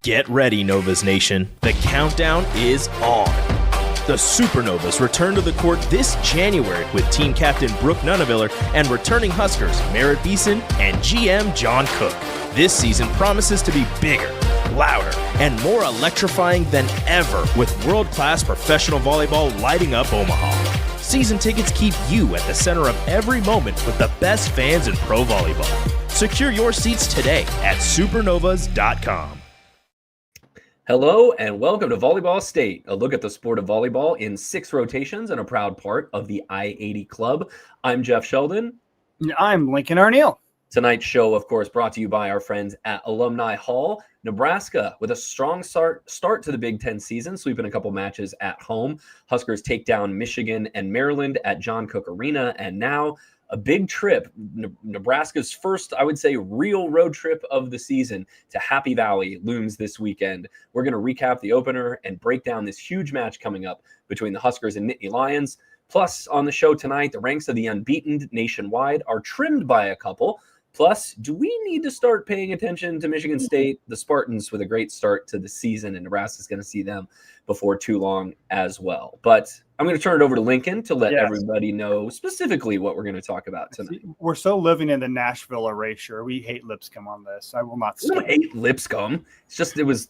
Get ready, Novas Nation. The countdown is on. The Supernovas return to the court this January with team captain Brooke Nuneviller and returning Huskers Merritt Beeson and GM John Cook. This season promises to be bigger, louder, and more electrifying than ever with world-class professional volleyball lighting up Omaha. Season tickets keep you at the center of every moment with the best fans in pro volleyball. Secure your seats today at supernovas.com. Hello and welcome to Volleyball State, a look at the sport of volleyball in 6 rotations and a proud part of the I-80 Club. I'm Jeff Sheldon. I'm Lincoln Arneal. Tonight's show, of course, brought to you by our friends at Alumni Hall. Nebraska with a strong start to the Big Ten season, sweeping a couple matches at home. Huskers take down Michigan and Maryland at John Cook Arena, and now a big trip, Nebraska's first, I would say, real road trip of the season to Happy Valley looms this weekend. We're going to recap the opener and break down this huge match coming up between the Huskers and Nittany Lions. Plus, on the show tonight, the ranks of the unbeaten nationwide are trimmed by a couple. Plus, do we need to start paying attention to Michigan State, the Spartans, with a great start to the season, and Nebraska's going to see them before too long as well. But I'm going to turn it over to Lincoln to let everybody know specifically what we're going to talk about tonight. We're so living in the Nashville erasure. We hate Lipscomb on this. I will not. We don't hate Lipscomb. It's just there was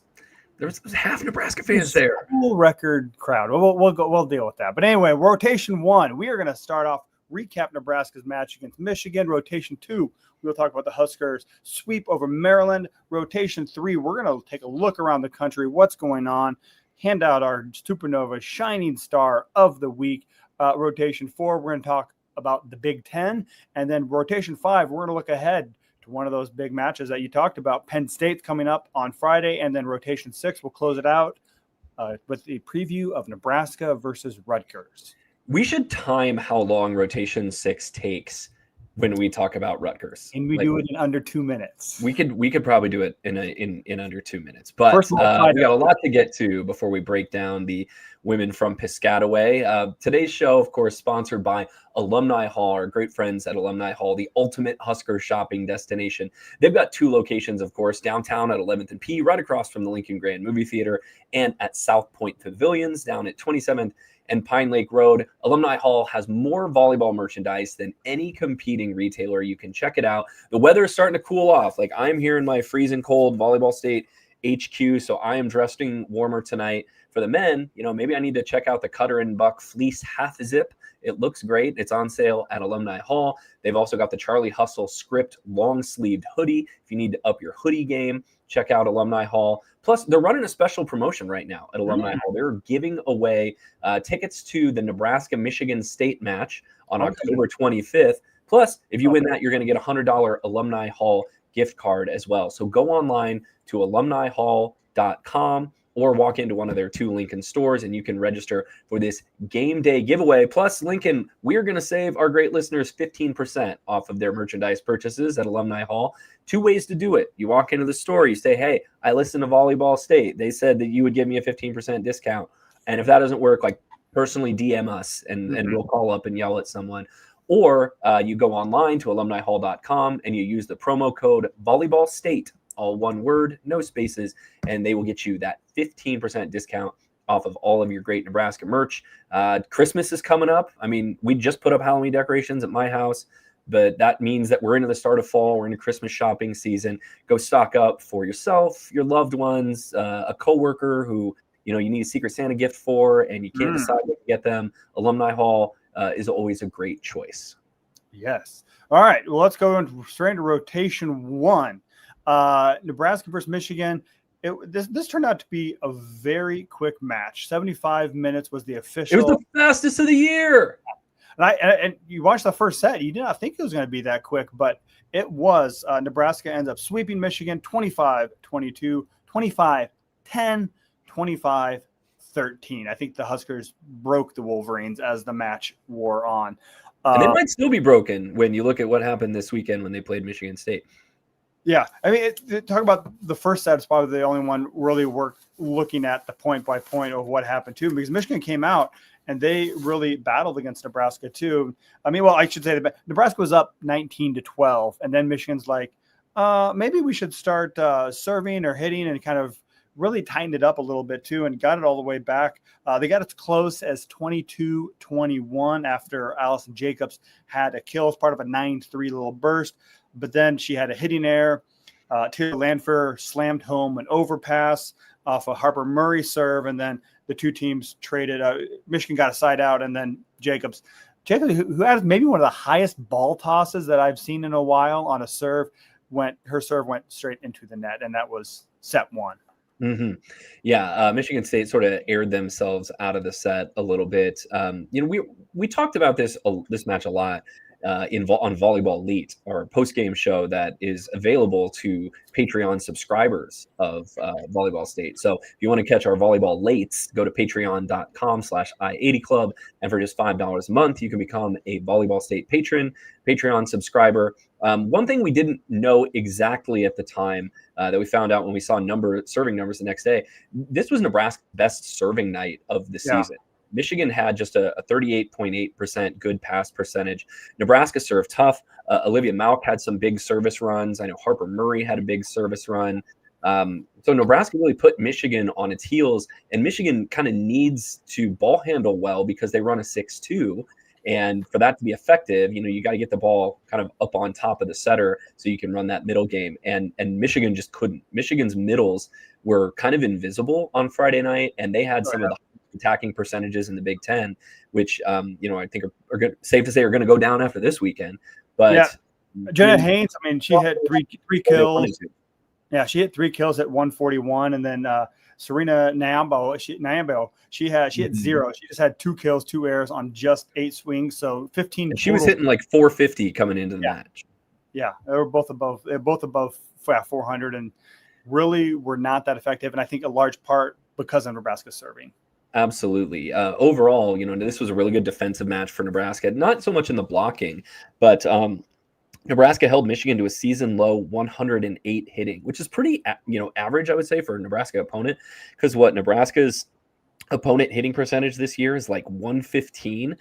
half Nebraska fans there. Full record crowd. We'll deal with that. But anyway, rotation 1. We are going to start off recap Nebraska's match against Michigan. Rotation 2. We'll talk about the Huskers sweep over Maryland. Rotation 3, we're going to take a look around the country, what's going on, hand out our Supernova Shining Star of the Week. Rotation 4, we're going to talk about the Big Ten. And then rotation 5, we're going to look ahead to one of those big matches that you talked about. Penn State coming up on Friday. And then rotation 6, we'll close it out with the preview of Nebraska versus Rutgers. We should time how long rotation 6 takes when we talk about Rutgers, and we do it in under 2 minutes. We could probably do it in under 2 minutes. But we got a lot to get to before we break down the women from Piscataway. Today's show, of course, sponsored by Alumni Hall, our great friends at Alumni Hall, the ultimate Husker shopping destination. They've got 2 locations, of course, downtown at 11th and P, right across from the Lincoln Grand Movie Theater, and at South Point Pavilions down at 27th and Pine Lake Road. Alumni Hall has more volleyball merchandise than any competing retailer. You can check it out. The weather is starting to cool off. Like, I'm here in my freezing cold Volleyball State HQ, so I am dressing warmer tonight. For the men, maybe I need to check out the Cutter and Buck Fleece Half Zip. It looks great. It's on sale at Alumni Hall. They've also got the Charlie Hustle Script long-sleeved hoodie. If you need to up your hoodie game, check out Alumni Hall. Plus, they're running a special promotion right now at Alumni Hall. They're giving away tickets to the Nebraska-Michigan State match on October 25th. Plus, if you win that, you're going to get a $100 Alumni Hall gift card as well. So go online to alumnihall.com or walk into one of their 2 Lincoln stores, and you can register for this game day giveaway. Plus, Lincoln, we're going to save our great listeners 15% off of their merchandise purchases at Alumni Hall. 2 ways to do it. You walk into the store, you say, hey, I listen to Volleyball State. They said that you would give me a 15% discount. And if that doesn't work, personally DM us, and we'll call up and yell at someone. Or you go online to alumnihall.com and you use the promo code Volleyball State, all one word, no spaces, and they will get you that 15% discount off of all of your great Nebraska merch. Christmas is coming up. I mean, we just put up Halloween decorations at my house, but that means that we're into the start of fall. We're into Christmas shopping season. Go stock up for yourself, your loved ones, a coworker who you need a Secret Santa gift for, and you can't decide what to get them. Alumni Hall is always a great choice. Yes. All right. Well, let's go straight into rotation 1. Nebraska versus Michigan. This turned out to be a very quick match. 75 minutes was the official. It was the fastest of the year. And you watched the first set. You did not think it was going to be that quick, but it was. Nebraska ends up sweeping Michigan 25-22, 25-10, 25-13. I think the Huskers broke the Wolverines as the match wore on. And it might still be broken when you look at what happened this weekend when they played Michigan State. Yeah, I mean, talk about the first set is probably the only one really looking at the point by point of what happened too, because Michigan came out and they really battled against Nebraska too. I mean, well, I should say that Nebraska was up 19-12, and then Michigan's like, maybe we should start serving or hitting and kind of really tightened it up a little bit too and got it all the way back. They got as close as 22-21 after Allison Jacobs had a kill as part of a 9-3 little burst. But then she had a hitting error. Taylor Lanfer slammed home an overpass off a Harper Murray serve, and then the two teams traded. Michigan got a side out, and then Jacobs, who had maybe one of the highest ball tosses that I've seen in a while on a serve, her serve went straight into the net, and that was set one. Mm-hmm. Yeah, Michigan State sort of aired themselves out of the set a little bit. We talked about this match a lot on Volleyball Elite, our post-game show that is available to Patreon subscribers of Volleyball State. So if you want to catch our Volleyball Lates, go to patreon.com/i80club, and for just $5 a month, you can become a Volleyball State Patreon subscriber. One thing we didn't know exactly at the time that we found out when we saw serving numbers the next day, this was Nebraska's best serving night of the season. Michigan had just a 38.8% good pass percentage. Nebraska served tough. Olivia Malk had some big service runs. I know Harper Murray had a big service run. So Nebraska really put Michigan on its heels, and Michigan kind of needs to ball handle well because they run a 6-2. And for that to be effective, you got to get the ball kind of up on top of the setter so you can run that middle game. And Michigan just couldn't. Michigan's middles were kind of invisible on Friday night, and they had some of the attacking percentages in the Big Ten, which I think are good, safe to say are going to go down after this weekend. But Jenna Haynes, she had three kills. Yeah, she hit 3 kills at 141, and then Serena Nyambo, she had zero. She just had 2 kills, 2 errors on just 8 swings, so 15. And she was hitting like 450 coming into the match. Yeah, they were both above 400, and really were not that effective. And I think a large part because of Nebraska serving. Absolutely. Overall, this was a really good defensive match for Nebraska. Not so much in the blocking, but Nebraska held Michigan to a season low 108 hitting, which is pretty, average, I would say, for a Nebraska opponent. Because Nebraska's opponent hitting percentage this year is like 115.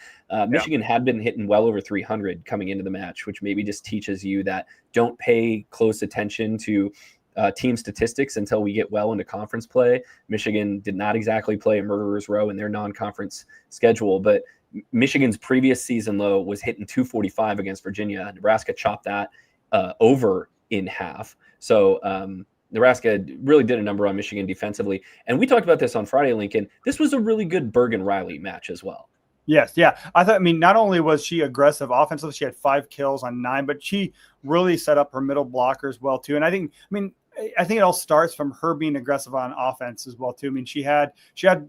Michigan had been hitting well over 300 coming into the match, which maybe just teaches you that don't pay close attention to team statistics until we get well into conference play. Michigan did not exactly play a murderer's row in their non-conference schedule, but Michigan's previous season low was hitting 245 against Virginia. Nebraska chopped that over in half. So Nebraska really did a number on Michigan defensively. And we talked about this on Friday, Lincoln. This was a really good Bergen-Riley match as well. Yes, yeah. I thought, not only was she aggressive offensively, she had 5 kills on 9, but she really set up her middle blockers well too. And I think it all starts from her being aggressive on offense as well too. She had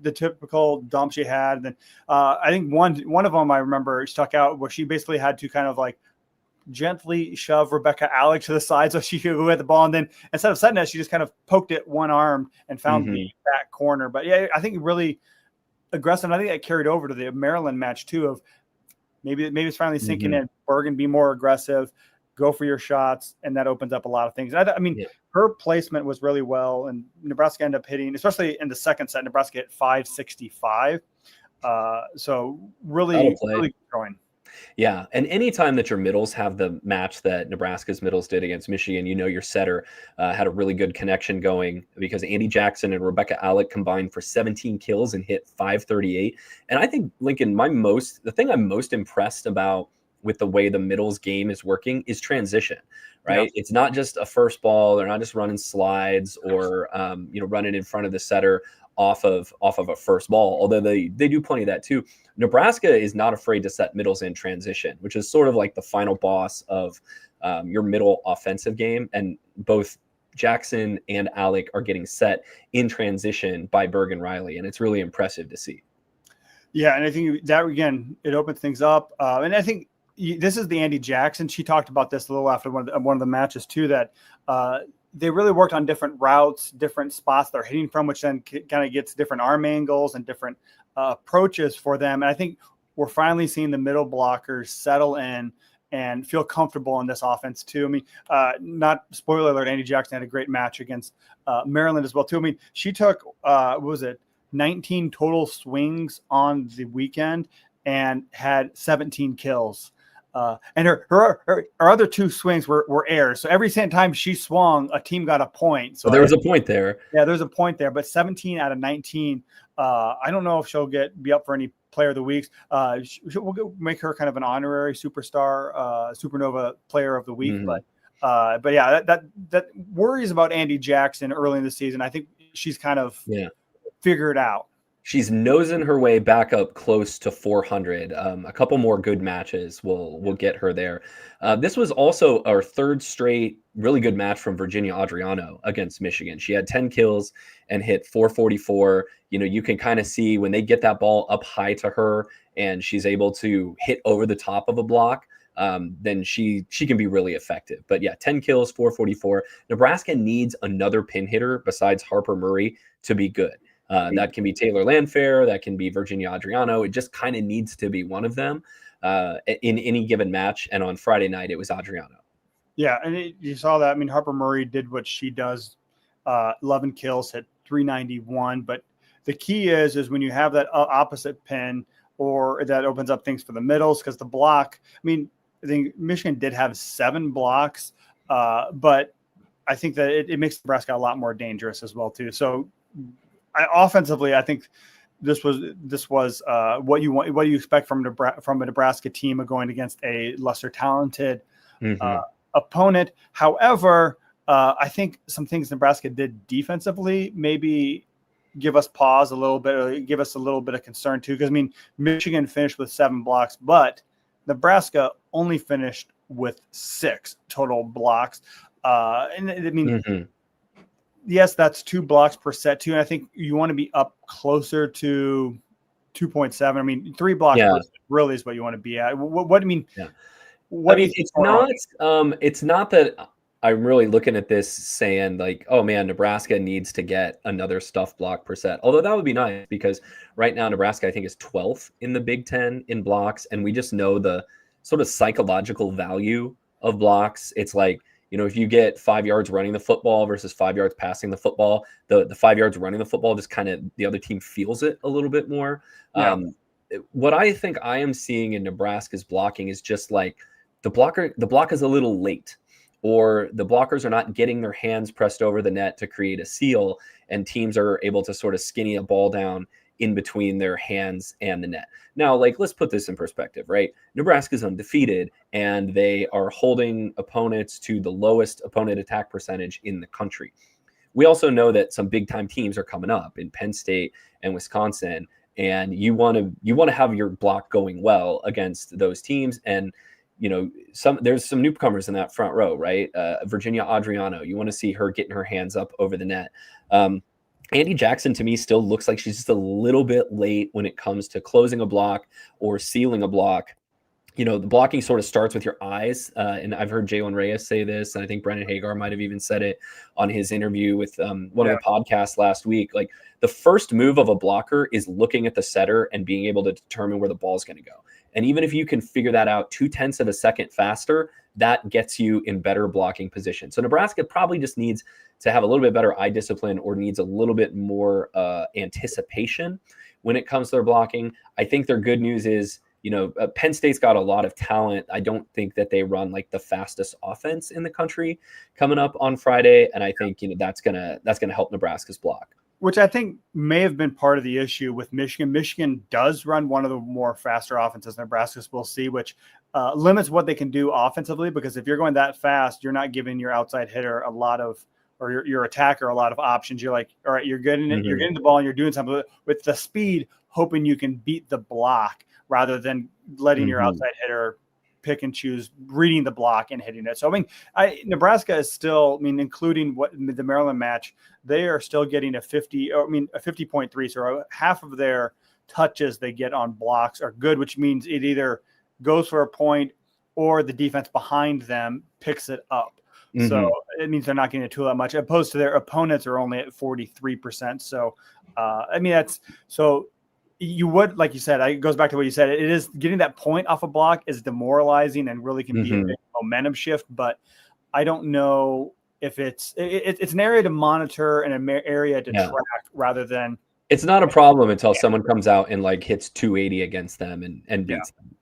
the typical dump she had. And then I think one of them I remember stuck out where she basically had to kind of like gently shove Rebecca Alec to the side so she could go at the ball. And then instead of setting it, she just kind of poked it one-armed and found the back corner. But yeah, I think really aggressive. And I think that carried over to the Maryland match too of maybe it's finally sinking in. Bergen, be more aggressive. Go for your shots, and that opens up a lot of things. Her placement was really well, and Nebraska ended up hitting, especially in the second set, Nebraska hit 565. So really growing. Yeah, and anytime that your middles have the match that Nebraska's middles did against Michigan, your setter had a really good connection going because Andy Jackson and Rebecca Alec combined for 17 kills and hit 538. And I think, Lincoln, the thing I'm most impressed about with the way the middles game is working is transition, right? Yeah. It's not just a first ball. They're not just running slides or, running in front of the setter off of a first ball, although they do plenty of that too. Nebraska is not afraid to set middles in transition, which is sort of like the final boss of your middle offensive game. And both Jackson and Alec are getting set in transition by Bergen-Riley, and it's really impressive to see. Yeah, and I think that, again, it opens things up. And I think this is the Andy Jackson. She talked about this a little after one of the matches too, that they really worked on different routes, different spots they're hitting from, which then kind of gets different arm angles and different approaches for them. And I think we're finally seeing the middle blockers settle in and feel comfortable in this offense too. Not spoiler alert, Andy Jackson had a great match against Maryland as well too. She took, 19 total swings on the weekend and had 17 kills. And her other two swings were airs. So every time she swung, a team got a point. So there was a point there. Yeah, there's a point there. But 17 out of 19. I don't know if she'll be up for any Player of the Week. We'll make her kind of an honorary superstar, supernova Player of the Week. Mm-hmm. But yeah, that worries about Andy Jackson early in the season. I think she's kind of figured out. She's nosing her way back up close to 400. A couple more good matches will get her there. This was also our third straight really good match from Virginia Adriano against Michigan. She had 10 kills and hit 444. You can kind of see when they get that ball up high to her and she's able to hit over the top of a block, then she can be really effective. But yeah, 10 kills, 444. Nebraska needs another pin hitter besides Harper Murray to be good. That can be Taylor Landfair. That can be Virginia Adriano. It just kind of needs to be one of them in any given match. And on Friday night, it was Adriano. Yeah, and you saw that. I mean, Harper Murray did what she does, 11 kills, hit 391. But the key is when you have that opposite pin, or that opens up things for the middles, because the block, I mean, I think Michigan did have 7 blocks, but I think that it makes Nebraska a lot more dangerous as well, too. So offensively, I think this was what you want. What do you expect from a Nebraska team going against a lesser talented opponent? However, I think some things Nebraska did defensively maybe give us pause a little bit, or give us a little bit of concern too. Because I mean, Michigan finished with 7 blocks, but Nebraska only finished with 6 total blocks. And I mean. Yes, that's 2 blocks per set too. And I think you want to be up closer to 2.7. I mean, 3 blocks per set really is what you want to be at. What do you mean? Yeah. It's not that I'm really looking at this saying like, oh man, Nebraska needs to get another stuff block per set. Although that would be nice, because right now Nebraska, I think, is 12th in the Big Ten in blocks. And we just know the sort of psychological value of blocks. It's like, if you get 5 yards running the football versus 5 yards passing the football, the 5 yards running the football just kind of, the other team feels it a little bit more. Yeah. What I think I am seeing in Nebraska's blocking is just like the block is a little late, or the blockers are not getting their hands pressed over the net to create a seal, and teams are able to sort of skinny a ball down in between their hands and the net. Now, let's put this in perspective, right? Nebraska's undefeated, and they are holding opponents to the lowest opponent attack percentage in the country. We also know that some big-time teams are coming up in Penn State and Wisconsin, and you want to have your block going well against those teams. And there's some newcomers in that front row, right? Virginia Adriano, you want to see her getting her hands up over the net. Andy Jackson, to me, still looks like she's just a little bit late when it comes to closing a block or sealing a block. The blocking sort of starts with your eyes. And I've heard Jalen Reyes say this, and I think Brennan Hagar might have even said it on his interview with one of the podcasts last week. Like, the first move of a blocker is looking at the setter and being able to determine where the ball is going to go. And even if you can figure that out 0.2 of a second faster, that gets you in better blocking position. So Nebraska probably just needs to have a little bit better eye discipline, or needs a little bit more anticipation when it comes to their blocking. I think their good news is, Penn State's got a lot of talent. I don't think that they run like the fastest offense in the country coming up on Friday. And I think, that's going to help Nebraska's block. Which I think may have been part of the issue with Michigan. Michigan does run one of the more faster offenses Nebraska's will see, which limits what they can do offensively, because if you're going that fast, you're not giving your outside hitter a lot of, or your attacker a lot of options. You're like, all right, you're getting it, you're getting the ball, and you're doing something with the speed, hoping you can beat the block rather than letting your outside hitter pick and choose, reading the block and hitting it. So, I mean, Nebraska is still, including the Maryland match, they are still getting a 50.3. So half of their touches they get on blocks are good, which means it either goes for a point or the defense behind them picks it up. So it means they're not getting a tool that much, opposed to their opponents are only at 43%. So, you would, like you said, it goes back to what you said. It is getting that point off a block is demoralizing and really can be a big momentum shift. But I don't know if it's an area to monitor and an area to track rather than. It's not a problem until someone comes out and hits 280 against them and beats them.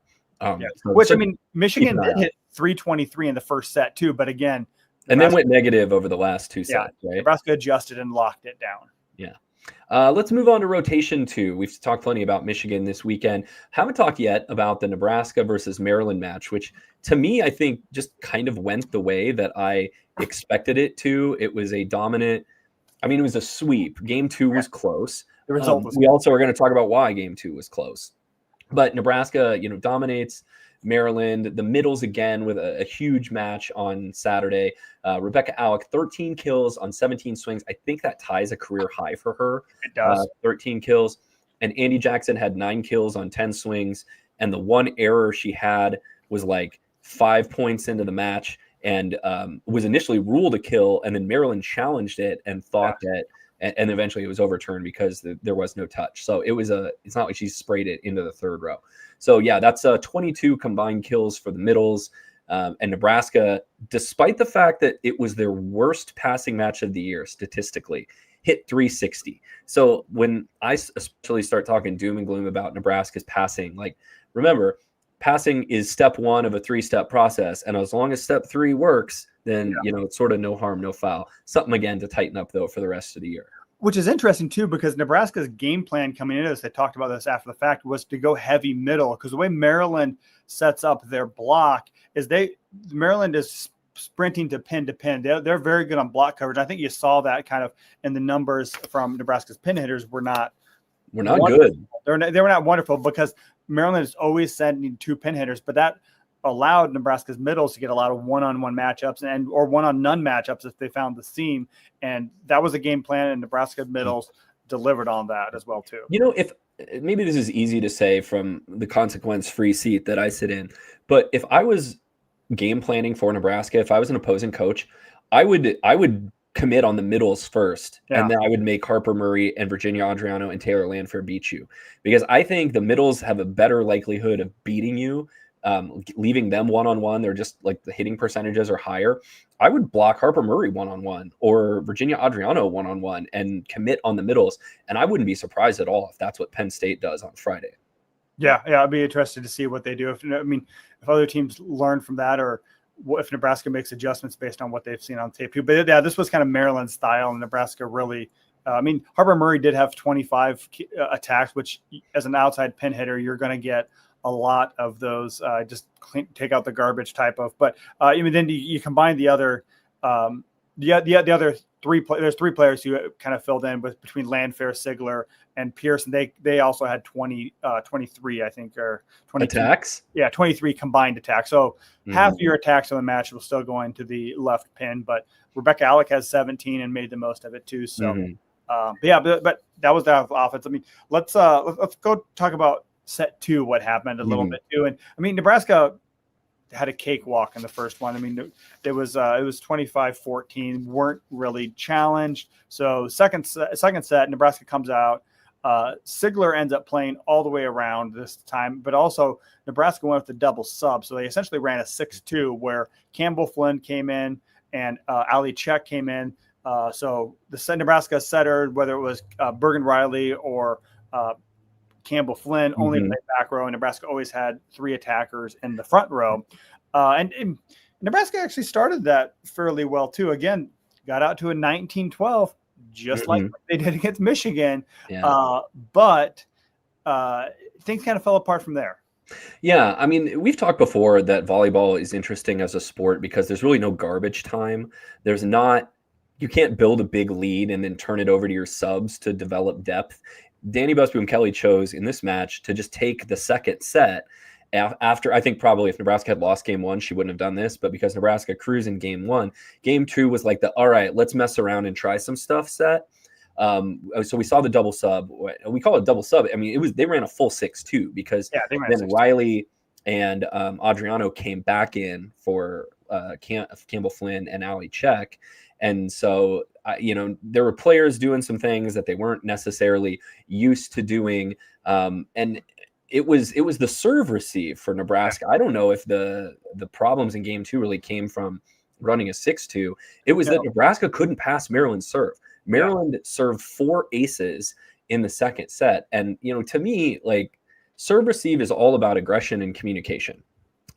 Which, I mean, Michigan did hit 323 in the first set too, but again, and then went negative over the last two sets, right? Nebraska adjusted and locked it down. Yeah. Let's move on to rotation 2. We've talked plenty about Michigan this weekend. Haven't talked yet about the Nebraska versus Maryland match, which to me, I think just kind of went the way that I expected it to. It was a dominant, it was a sweep. Game 2 was close. The result was we also are going to talk about why Game 2 was close. But Nebraska, dominates Maryland. The middles again with a huge match on Saturday. Rebecca Alec, 13 kills on 17 swings. I think that ties a career high for her. It does. 13 kills. And Andy Jackson had 9 kills on 10 swings. And the one error she had was like 5 points into the match and was initially ruled a kill. And then Maryland challenged it and thought that, and eventually it was overturned because there was no touch. So it's not like she sprayed it into the third row. So yeah, that's 22 combined kills for the middles. And Nebraska, despite the fact that it was their worst passing match of the year statistically, hit 360. So when I especially start talking doom and gloom about Nebraska's passing, remember, passing is step 1 of a 3-step process. And as long as step 3 works, then, it's sort of no harm, no foul. Something, again, to tighten up, though, for the rest of the year. Which is interesting, too, because Nebraska's game plan coming into this, they talked about this after the fact, was to go heavy middle. Because the way Maryland sets up their block is Maryland is sprinting to pin. They're very good on block coverage. I think you saw that kind of in the numbers from Nebraska's pin hitters were not good. They were not wonderful because Maryland is always sending 2 pin hitters, but that allowed Nebraska's middles to get a lot of one-on-one matchups or one-on-none matchups if they found the seam. And that was a game plan, and Nebraska middles delivered on that as well, too. If maybe this is easy to say from the consequence-free seat that I sit in, but if I was game planning for Nebraska, if I was an opposing coach, I would commit on the middles first, and then I would make Harper Murray and Virginia Adriano and Taylor Landfair beat you, because I think the middles have a better likelihood of beating you. Leaving them one-on-one, they're just like the hitting percentages are higher. I would block Harper Murray one-on-one or Virginia Adriano one-on-one and commit on the middles. And I wouldn't be surprised at all if that's what Penn State does on Friday. Yeah, I'd be interested to see what they do. If other teams learn from that, or if Nebraska makes adjustments based on what they've seen on tape too. But yeah, this was kind of Maryland style, and Nebraska really. Harper Murray did have 25 attacks, which as an outside pin hitter, you're going to get a lot of those. Take out the garbage type of. But then you combine the other. The other 3 there's 3 players who kind of filled in between Landfair, Sigler, and Pearson. They also had 23, I think, or 22 attacks. Yeah, 23 combined attacks. So half of your attacks on the match will still go into the left pin. But Rebecca Alec has 17 and made the most of it too. So, but that was the offense. Let's go talk about set 2. What happened a little bit too, and Nebraska had a cakewalk in the first one. It was 25-14, weren't really challenged. So second set, Nebraska comes out. Sigler ends up playing all the way around this time, but also Nebraska went with the double sub. So they essentially ran a 6-2 where Campbell Flynn came in and Ali Czech came in. So the Nebraska setter, whether it was Bergen Riley or Campbell Flynn, only played back row, and Nebraska always had 3 attackers in the front row. And Nebraska actually started that fairly well too. Again, got out to a 19-12, just like they did against Michigan. Yeah. But things kind of fell apart from there. Yeah, we've talked before that volleyball is interesting as a sport because there's really no garbage time. You can't build a big lead and then turn it over to your subs to develop depth. Danny Busby and Kelly chose in this match to just take the second set after. I think probably if Nebraska had lost game 1, she wouldn't have done this, but because Nebraska cruised in game 1, game 2 was like all right, let's mess around and try some stuff set. So we saw the double sub. We call it double sub. They ran a full 6-2 because then Riley and Adriano came back in for Campbell Flynn and Ali Czech. And so, there were players doing some things that they weren't necessarily used to doing. And it was the serve receive for Nebraska. I don't know if the problems in game 2 really came from running a 6-2. It was that Nebraska couldn't pass Maryland's serve. Maryland served 4 aces in the second set. And, to me, serve receive is all about aggression and communication.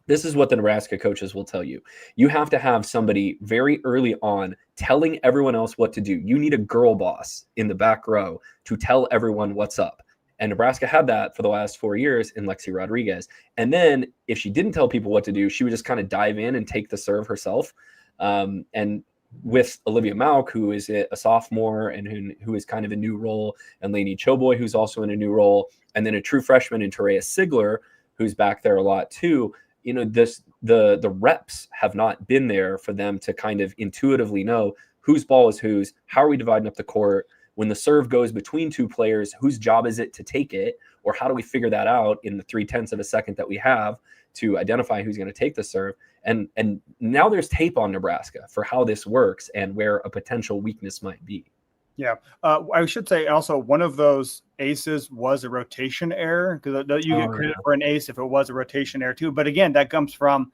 This is what the Nebraska coaches will tell you. You have to have somebody very early on telling everyone else what to do. You need a girl boss in the back row to tell everyone what's up. And Nebraska had that for the last 4 years in Lexi Rodriguez. And then if she didn't tell people what to do, she would just kind of dive in and take the serve herself. And with Olivia Mauk, who is a sophomore and who is kind of a new role, and Lainey Choboy, who's also in a new role, and then a true freshman in Terea Sigler, who's back there a lot too. You know, the reps have not been there for them to kind of intuitively know whose ball is whose, how are we dividing up the court, when the serve goes between two players, whose job is it to take it, or how do we figure that out in the 0.3 of a second that we have to identify who's going to take the serve. And now there's tape on Nebraska for how this works and where a potential weakness might be. Yeah. I should say also one of those aces was a rotation error, because you get credit for an ace if it was a rotation error too. But again, that comes from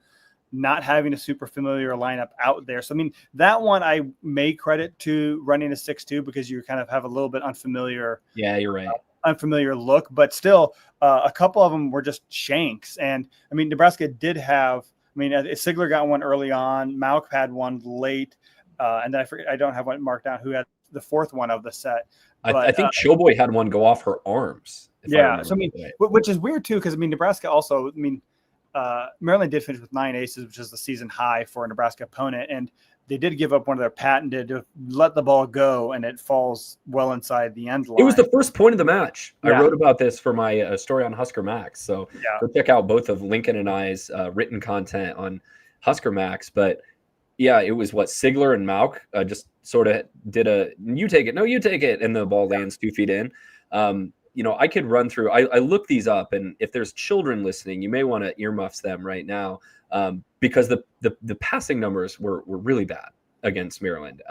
not having a super familiar lineup out there. So, I mean, that one I may credit to running a 6-2 because you kind of have a little bit unfamiliar. Yeah, you're right. Unfamiliar look, but still a couple of them were just shanks. And I mean, Nebraska did have, I mean, Sigler got one early on, Mauk had one late. And then I forget, I don't have one marked down who had the fourth one of the set. But, I think Choboy had one go off her arms. Yeah. So, I mean, which is weird too, because I mean, Nebraska also, I mean, Maryland did finish with 9 aces, which is the season high for a Nebraska opponent. And they did give up one of their patented to let the ball go, and it falls well inside the end line. It was the first point of the match. Yeah. I wrote about this for my story on Husker Max. So go check out both of Lincoln and I's written content on Husker Max. But yeah, it was what Sigler and Mauk just sort of did a, you take it, no, you take it. And the ball lands 2 feet in. You know, I could run through, I looked these up, and if there's children listening, you may want to earmuffs them right now, because the passing numbers were really bad against Maryland.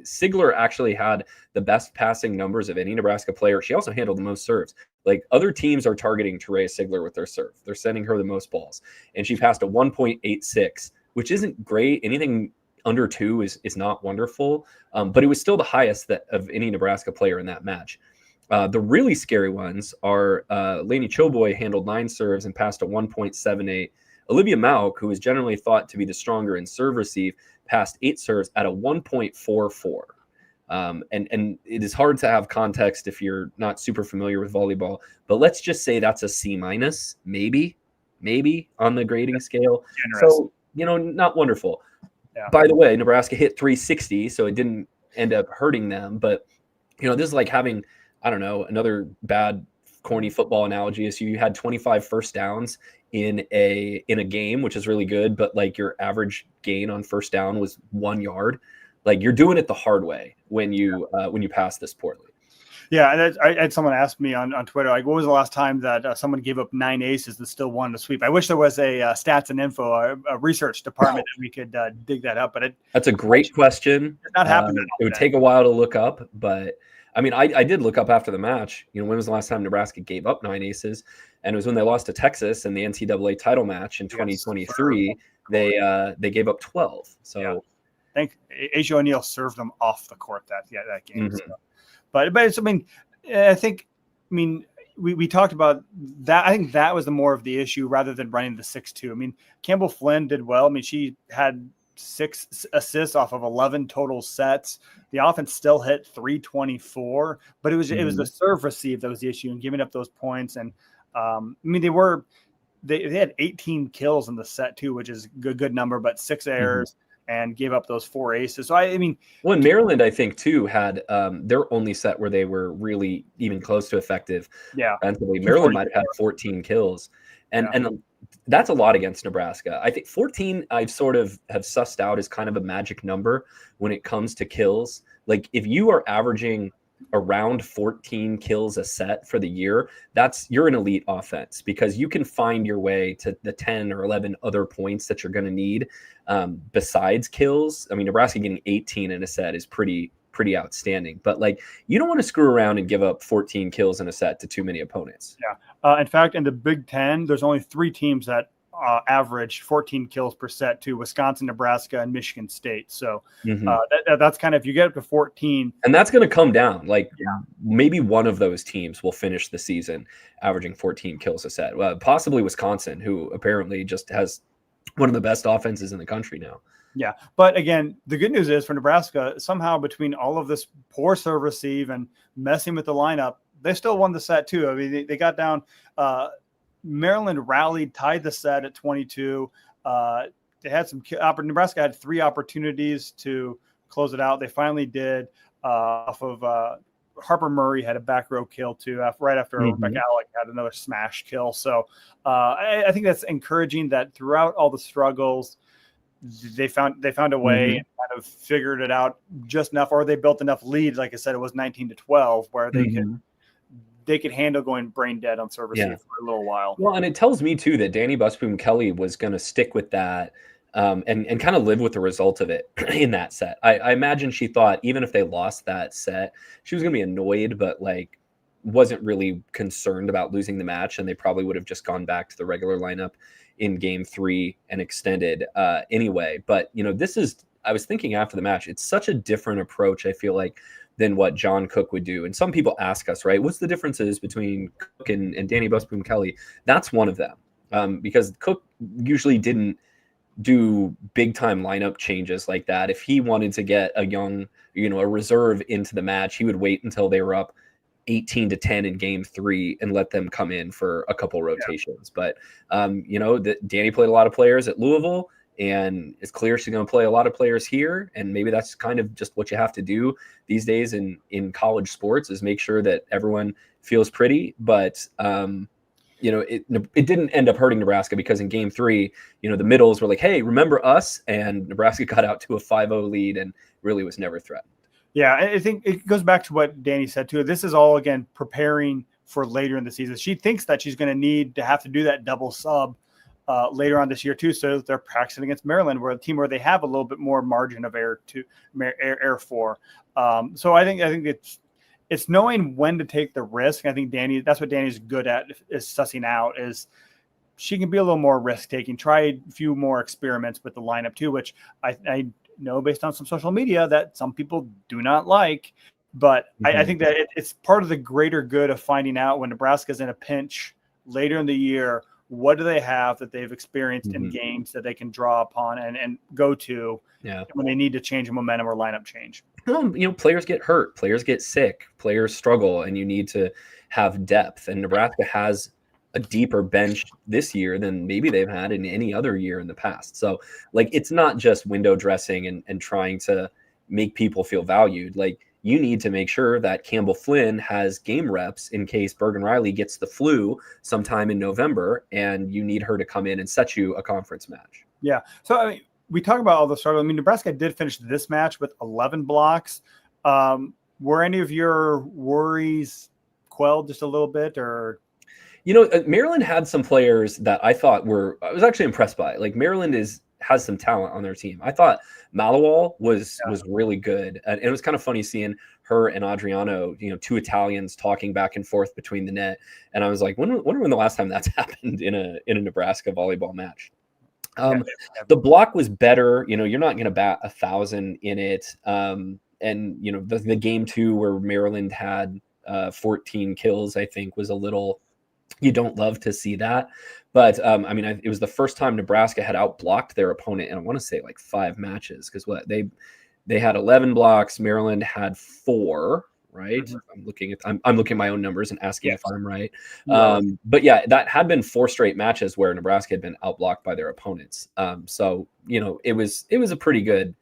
Sigler actually had the best passing numbers of any Nebraska player. She also handled the most serves. Like, other teams are targeting Terea Sigler with their serve. They're sending her the most balls, and she passed a 1.86, which isn't great. Anything under 2 is not wonderful, but it was still the highest of any Nebraska player in that match. The really scary ones are Lainey Choboy handled 9 serves and passed a 1.78. Olivia Mauk, who is generally thought to be the stronger in serve receive, passed 8 serves at a 1.44. And it is hard to have context if you're not super familiar with volleyball, but let's just say that's a C-, maybe on the grading scale. Generous. So, you know, not wonderful. Yeah. By the way, Nebraska hit 360, so it didn't end up hurting them. But, you know, this is like having, I don't know, another bad, corny football analogy is you had 25 first downs in a game, which is really good, but like your average gain on first down was 1 yard. Like, you're doing it the hard way when you pass this poorly. Yeah, and I had someone ask me on Twitter, like, what was the last time that someone gave up 9 aces and still won the sweep? I wish there was a stats and info, a research department that we could dig that up. But that's a great question. It's not happening. It would take a while to look up, but I mean, I did look up after the match. You know, when was the last time Nebraska gave up 9 aces? And it was when they lost to Texas in the NCAA title match in 2023. They gave up 12. So I think Asia O'Neal served them off the court that game. Mm-hmm. So. But it's, I mean, I think, I mean, we talked about that. I think that was the more of the issue rather than running the 6-2. I mean, Campbell Flynn did well. I mean, she had 6 assists off of 11 total sets. The offense still hit 324, but it was the serve receive that was the issue and giving up those points. And I mean, they had 18 kills in the set too, which is a good number, but 6 errors. And gave up those 4 aces. So I mean, well, and Maryland, I think too, had their only set where they were really even close to effective. Yeah, Maryland might have had 14 kills, and that's a lot against Nebraska. I think 14 I've sort of have sussed out as kind of a magic number when it comes to kills. Like, if you are averaging around 14 kills a set for the year, you're an elite offense, because you can find your way to the 10 or 11 other points that you're going to need besides kills. I mean, Nebraska getting 18 in a set is pretty outstanding, but like, you don't want to screw around and give up 14 kills in a set to too many opponents. Yeah. In fact, in the Big Ten, there's only 3 teams that averaged 14 kills per set to Wisconsin, Nebraska, and Michigan State. So that's kind of, if you get up to 14. And that's going to come down. Like maybe one of those teams will finish the season averaging 14 kills a set. Possibly Wisconsin, who apparently just has one of the best offenses in the country now. Yeah. But again, the good news is for Nebraska, somehow between all of this poor serve receive and messing with the lineup, they still won the set too. I mean, they got down. Maryland rallied, tied the set at 22. They had some Nebraska had 3 opportunities to close it out. They finally did off of Harper Murray had a back row kill too, right after Rebecca Alec had another smash kill. So I think that's encouraging that throughout all the struggles, they found a way and kind of figured it out just enough, or they built enough leads. Like I said, it was 19-12 where they could handle going brain dead on serve receive for a little while. Well, and it tells me too that Danny Busboom-Kelly was going to stick with that and kind of live with the result of it in that set. I imagine she thought even if they lost that set, she was going to be annoyed, but like wasn't really concerned about losing the match, and they probably would have just gone back to the regular lineup in game 3 and extended anyway. But I was thinking after the match, it's such a different approach, I feel like, than what John Cook would do. And some people ask us, right, what's the differences between Cook and Danny Busboom-Kelly? That's one of them, because Cook usually didn't do big time lineup changes like that. If he wanted to get a young, a reserve into the match, he would wait until they were up 18-10 in game 3 and let them come in for a couple rotations. But, Danny played a lot of players at Louisville, and it's clear she's going to play a lot of players here. And maybe that's kind of just what you have to do these days in college sports, is make sure that everyone feels pretty. But, it didn't end up hurting Nebraska, because in game 3, the middles were like, hey, remember us? And Nebraska got out to a 5-0 lead and really was never threatened. Yeah, I think it goes back to what Danny said too. This is all, again, preparing for later in the season. She thinks that she's going to need to have to do that double sub later on this year too, so they're practicing against Maryland, where a team where they have a little bit more margin of error for. So I think it's knowing when to take the risk. I think that's what Danny's good at, is sussing out, is she can be a little more risk taking, try a few more experiments with the lineup too, which I know based on some social media that some people do not like. But I think that it's part of the greater good of finding out when Nebraska's in a pinch later in the year, what do they have that they've experienced in games that they can draw upon and go to when they need to change a momentum or lineup change? Players get hurt, players get sick, players struggle, and you need to have depth. And Nebraska has a deeper bench this year than maybe they've had in any other year in the past. So, it's not just window dressing and trying to make people feel valued. You need to make sure that Campbell Flynn has game reps in case Bergen Riley gets the flu sometime in November, and you need her to come in and set you a conference match. Yeah. So, we talk about all the struggle. Nebraska did finish this match with 11 blocks. Were any of your worries quelled just a little bit, or? Maryland had some players that I thought I was actually impressed by. Maryland has some talent on their team. I thought Malawal was really good. And it was kind of funny seeing her and Adriano, 2 Italians talking back and forth between the net. And I was like, wonder when the last time that's happened in a Nebraska volleyball match. The block was better. You're not going to bat 1,000 in it. And the game 2 where Maryland had 14 kills, I think, was a little, you don't love to see that. But it was the first time Nebraska had outblocked their opponent, and I want to say 5 matches, because they had 11 blocks, Maryland had 4, right? I'm looking at my own numbers and asking if I'm right. But that had been 4 straight matches where Nebraska had been outblocked by their opponents. So it was a pretty good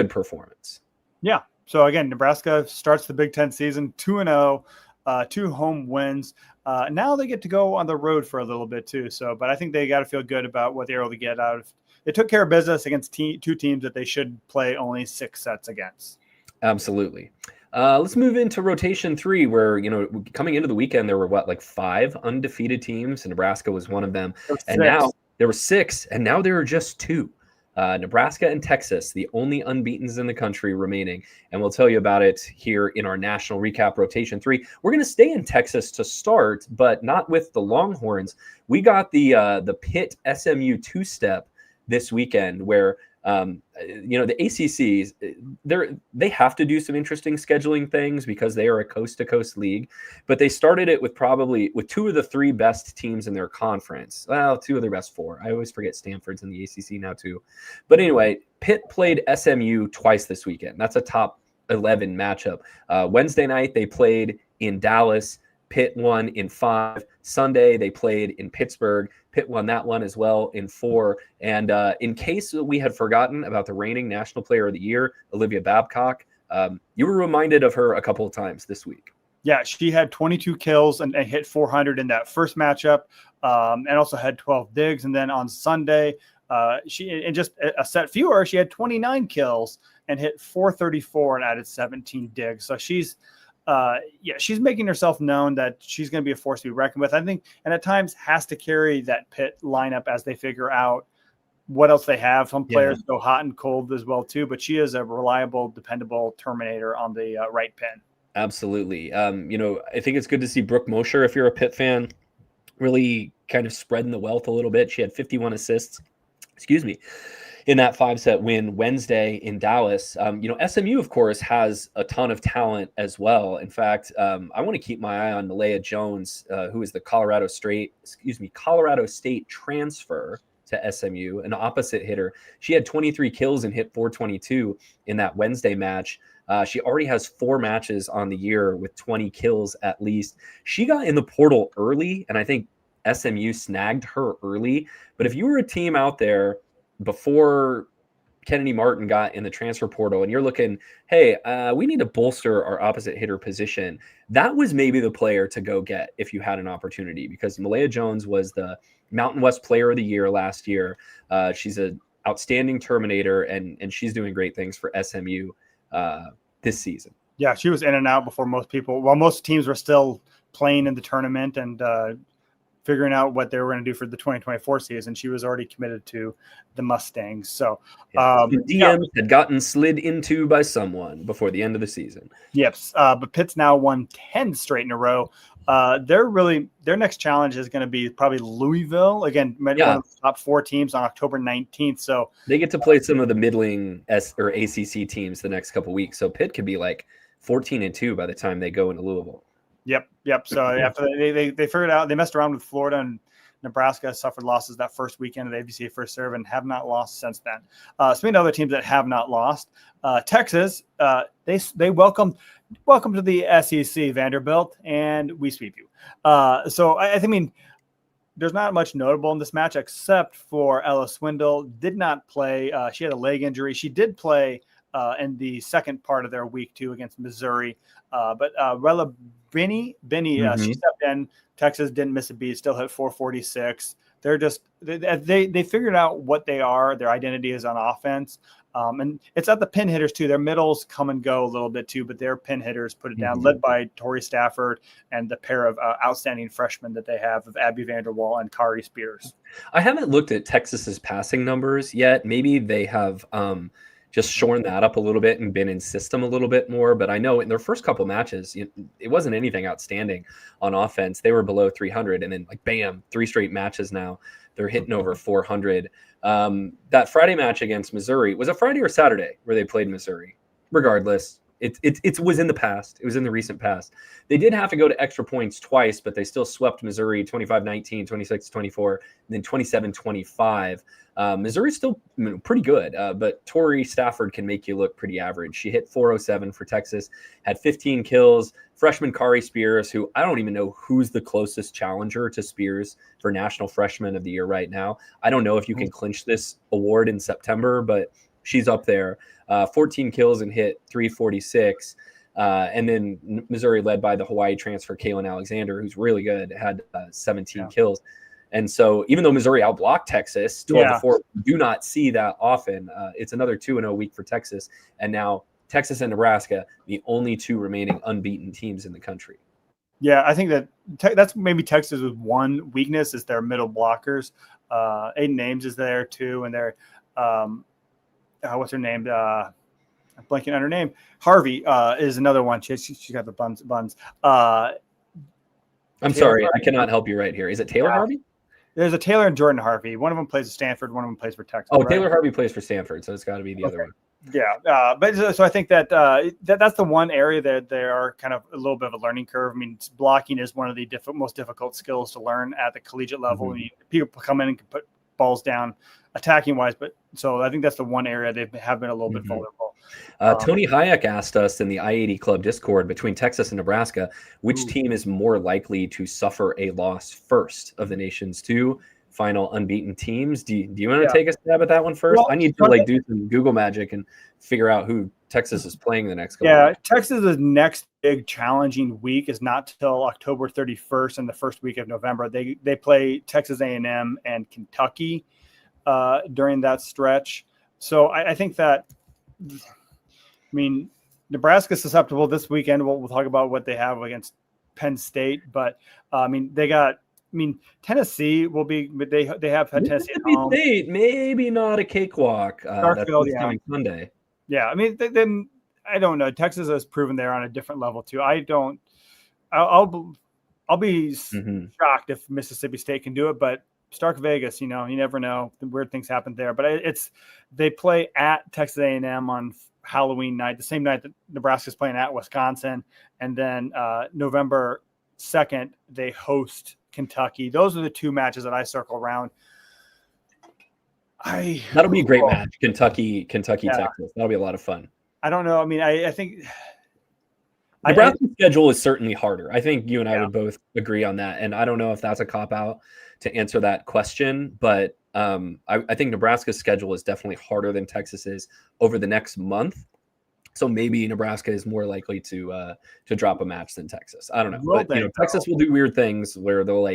performance. Yeah. So again, Nebraska starts the Big Ten season 2-0. 2 home wins. Now they get to go on the road for a little bit too. So, but I think they got to feel good about what they're able to get out of. They took care of business against 2 teams that they should play only 6 sets against. Absolutely. Let's move into rotation 3, where, coming into the weekend, there were 5 undefeated teams, and Nebraska was one of them. And now there were 6, and now there are just 2. Nebraska and Texas, the only unbeatens in the country remaining. And we'll tell you about it here in our national recap rotation 3. We're going to stay in Texas to start, but not with the Longhorns. We got the Pitt SMU two-step this weekend where the ACCs, they have to do some interesting scheduling things because they are a coast-to-coast league, but they started it with two of the 3 best teams in their conference. Well, 2 of their best 4. I always forget Stanford's in the ACC now too. But anyway, Pitt played SMU twice this weekend. That's a top 11 matchup. Wednesday night, they played in Dallas. Pitt won in 5. Sunday, they played in Pittsburgh. Pitt won that one as well in 4. And in case we had forgotten about the reigning National Player of the Year, Olivia Babcock, you were reminded of her a couple of times this week. Yeah, she had 22 kills and hit 400 in that first matchup, and also had 12 digs. And then on Sunday, she in just a set fewer, she had 29 kills and hit 434 and added 17 digs. So she's making herself known that she's going to be a force to be reckoned with, I think, and at times has to carry that Pitt lineup as they figure out what else they have. Some players go hot and cold as well too, but she is a reliable, dependable terminator on the right pin. Absolutely. I think it's good to see Brooke Mosher, if you're a Pitt fan, really kind of spreading the wealth a little bit. She had 51 assists, in that 5-set win Wednesday in Dallas. SMU, of course, has a ton of talent as well. In fact, I want to keep my eye on Malaya Jones, who is the Colorado State transfer to SMU, an opposite hitter. She had 23 kills and hit 422 in that Wednesday match. She already has 4 matches on the year with 20 kills at least. She got in the portal early, and I think SMU snagged her early. But if you were a team out there before Kennedy Martin got in the transfer portal and you're looking, hey, we need to bolster our opposite hitter position, that was maybe the player to go get if you had an opportunity, because Malaya Jones was the Mountain West Player of the Year last year. She's an outstanding terminator, and she's doing great things for SMU this season. Yeah, she was in and out before most teams were still playing in the tournament and figuring out what they were going to do for the 2024 season. She was already committed to the Mustangs. So the DMs had gotten slid into by someone before the end of the season. Yes, but Pitt's now won 10 straight in a row. Their next challenge is going to be probably Louisville. Again, one of the top 4 teams on October 19th. So they get to play some of the middling or ACC teams the next couple weeks. So Pitt could be like 14-2 by the time they go into Louisville. Yep. So after they figured out, they messed around with Florida, and Nebraska suffered losses that first weekend of the ABCA first serve and have not lost since then. Speaking of other teams that have not lost, Texas, they welcome to the SEC, Vanderbilt, and we sweep you. So I mean, there's not much notable in this match except for Ella Swindle did not play. She had a leg injury. She did play in the second part of their week 2 against Missouri, but Rella Benny, she stepped in. Texas didn't miss a beat, still hit 446. They're just they figured out what they are. Their identity is on offense, and it's at the pin hitters too. Their middles come and go a little bit too, but their pin hitters put it down, led by Tori Stafford and the pair of outstanding freshmen that they have of Abby Vanderwall and Kari Spears. I haven't looked at Texas's passing numbers yet. Maybe they have just shorn that up a little bit and been in system a little bit more. But I know in their first couple matches, it wasn't anything outstanding on offense. They were below 300, and then bam, 3 straight matches now they're hitting over 400. That Friday match against Missouri was a Friday or Saturday where they played Missouri. Regardless, it was in the past. It was in the recent past. They did have to go to extra points twice, but they still swept Missouri 25-19, 26-24, and then 27-25. Missouri's still pretty good, but Tori Stafford can make you look pretty average. She hit 407 for Texas, had 15 kills. Freshman Kari Spears, who I don't even know who's the closest challenger to Spears for National Freshman of the Year right now. I don't know if you can clinch this award in September, but she's up there. 14 kills and hit 346. And then Missouri, led by the Hawaii transfer Kaylin Alexander, who's really good, had 17 kills. And so even though Missouri outblocked Texas 12-4, do not see that often. It's another 2-0 week for Texas. And now Texas and Nebraska, the only 2 remaining unbeaten teams in the country. Yeah, I think that's maybe Texas's one weakness is their middle blockers. Aiden Ames is there too, and they're what's her name? I'm blanking on her name. Harvey is another one. She's got the buns. I'm Taylor sorry, Harvey. I cannot help you right here. Is it Taylor Harvey? There's a Taylor and Jordan Harvey. One of them plays at Stanford. One of them plays for Texas. Oh, right? Taylor Harvey plays for Stanford, so it's got to be the other one. Yeah, but so I think that that's the one area that they are kind of a little bit of a learning curve. I mean, blocking is one of the most difficult skills to learn at the collegiate level. I mean, people come in and can put balls down attacking wise, but so I think that's the one area they have been a little bit vulnerable. Tony Hayek asked us in the I-80 Club Discord, between Texas and Nebraska, which team is more likely to suffer a loss first of the nation's two final unbeaten teams? Do you want to take a stab at that one first? Well, I need to do some Google magic and figure out who Texas is playing the next couple weeks. Texas's next big challenging week is not till October 31st and the first week of November. They play Texas A&M and Kentucky during that stretch. So I think that, Nebraska's susceptible this weekend. We'll talk about what they have against Penn State, but Tennessee will be, but they have had Tennessee at home. State, maybe not a cakewalk. That's coming Sunday. Yeah, then I don't know. Texas has proven they're on a different level too. I'll be shocked if Mississippi State can do it, but Stark Vegas, you never know. Weird things happen there. But they play at Texas A&M on Halloween night, the same night that Nebraska's playing at Wisconsin, and then November 2nd they host Kentucky. Those are the two matches that I circle around. That'll be a great match. Kentucky, Texas. That'll be a lot of fun. I don't know. I think Nebraska's schedule is certainly harder. I think you and I would both agree on that. And I don't know if that's a cop-out to answer that question, but I think Nebraska's schedule is definitely harder than Texas's over the next month. So maybe Nebraska is more likely to drop a match than Texas. I don't know. But Texas will do weird things where they'll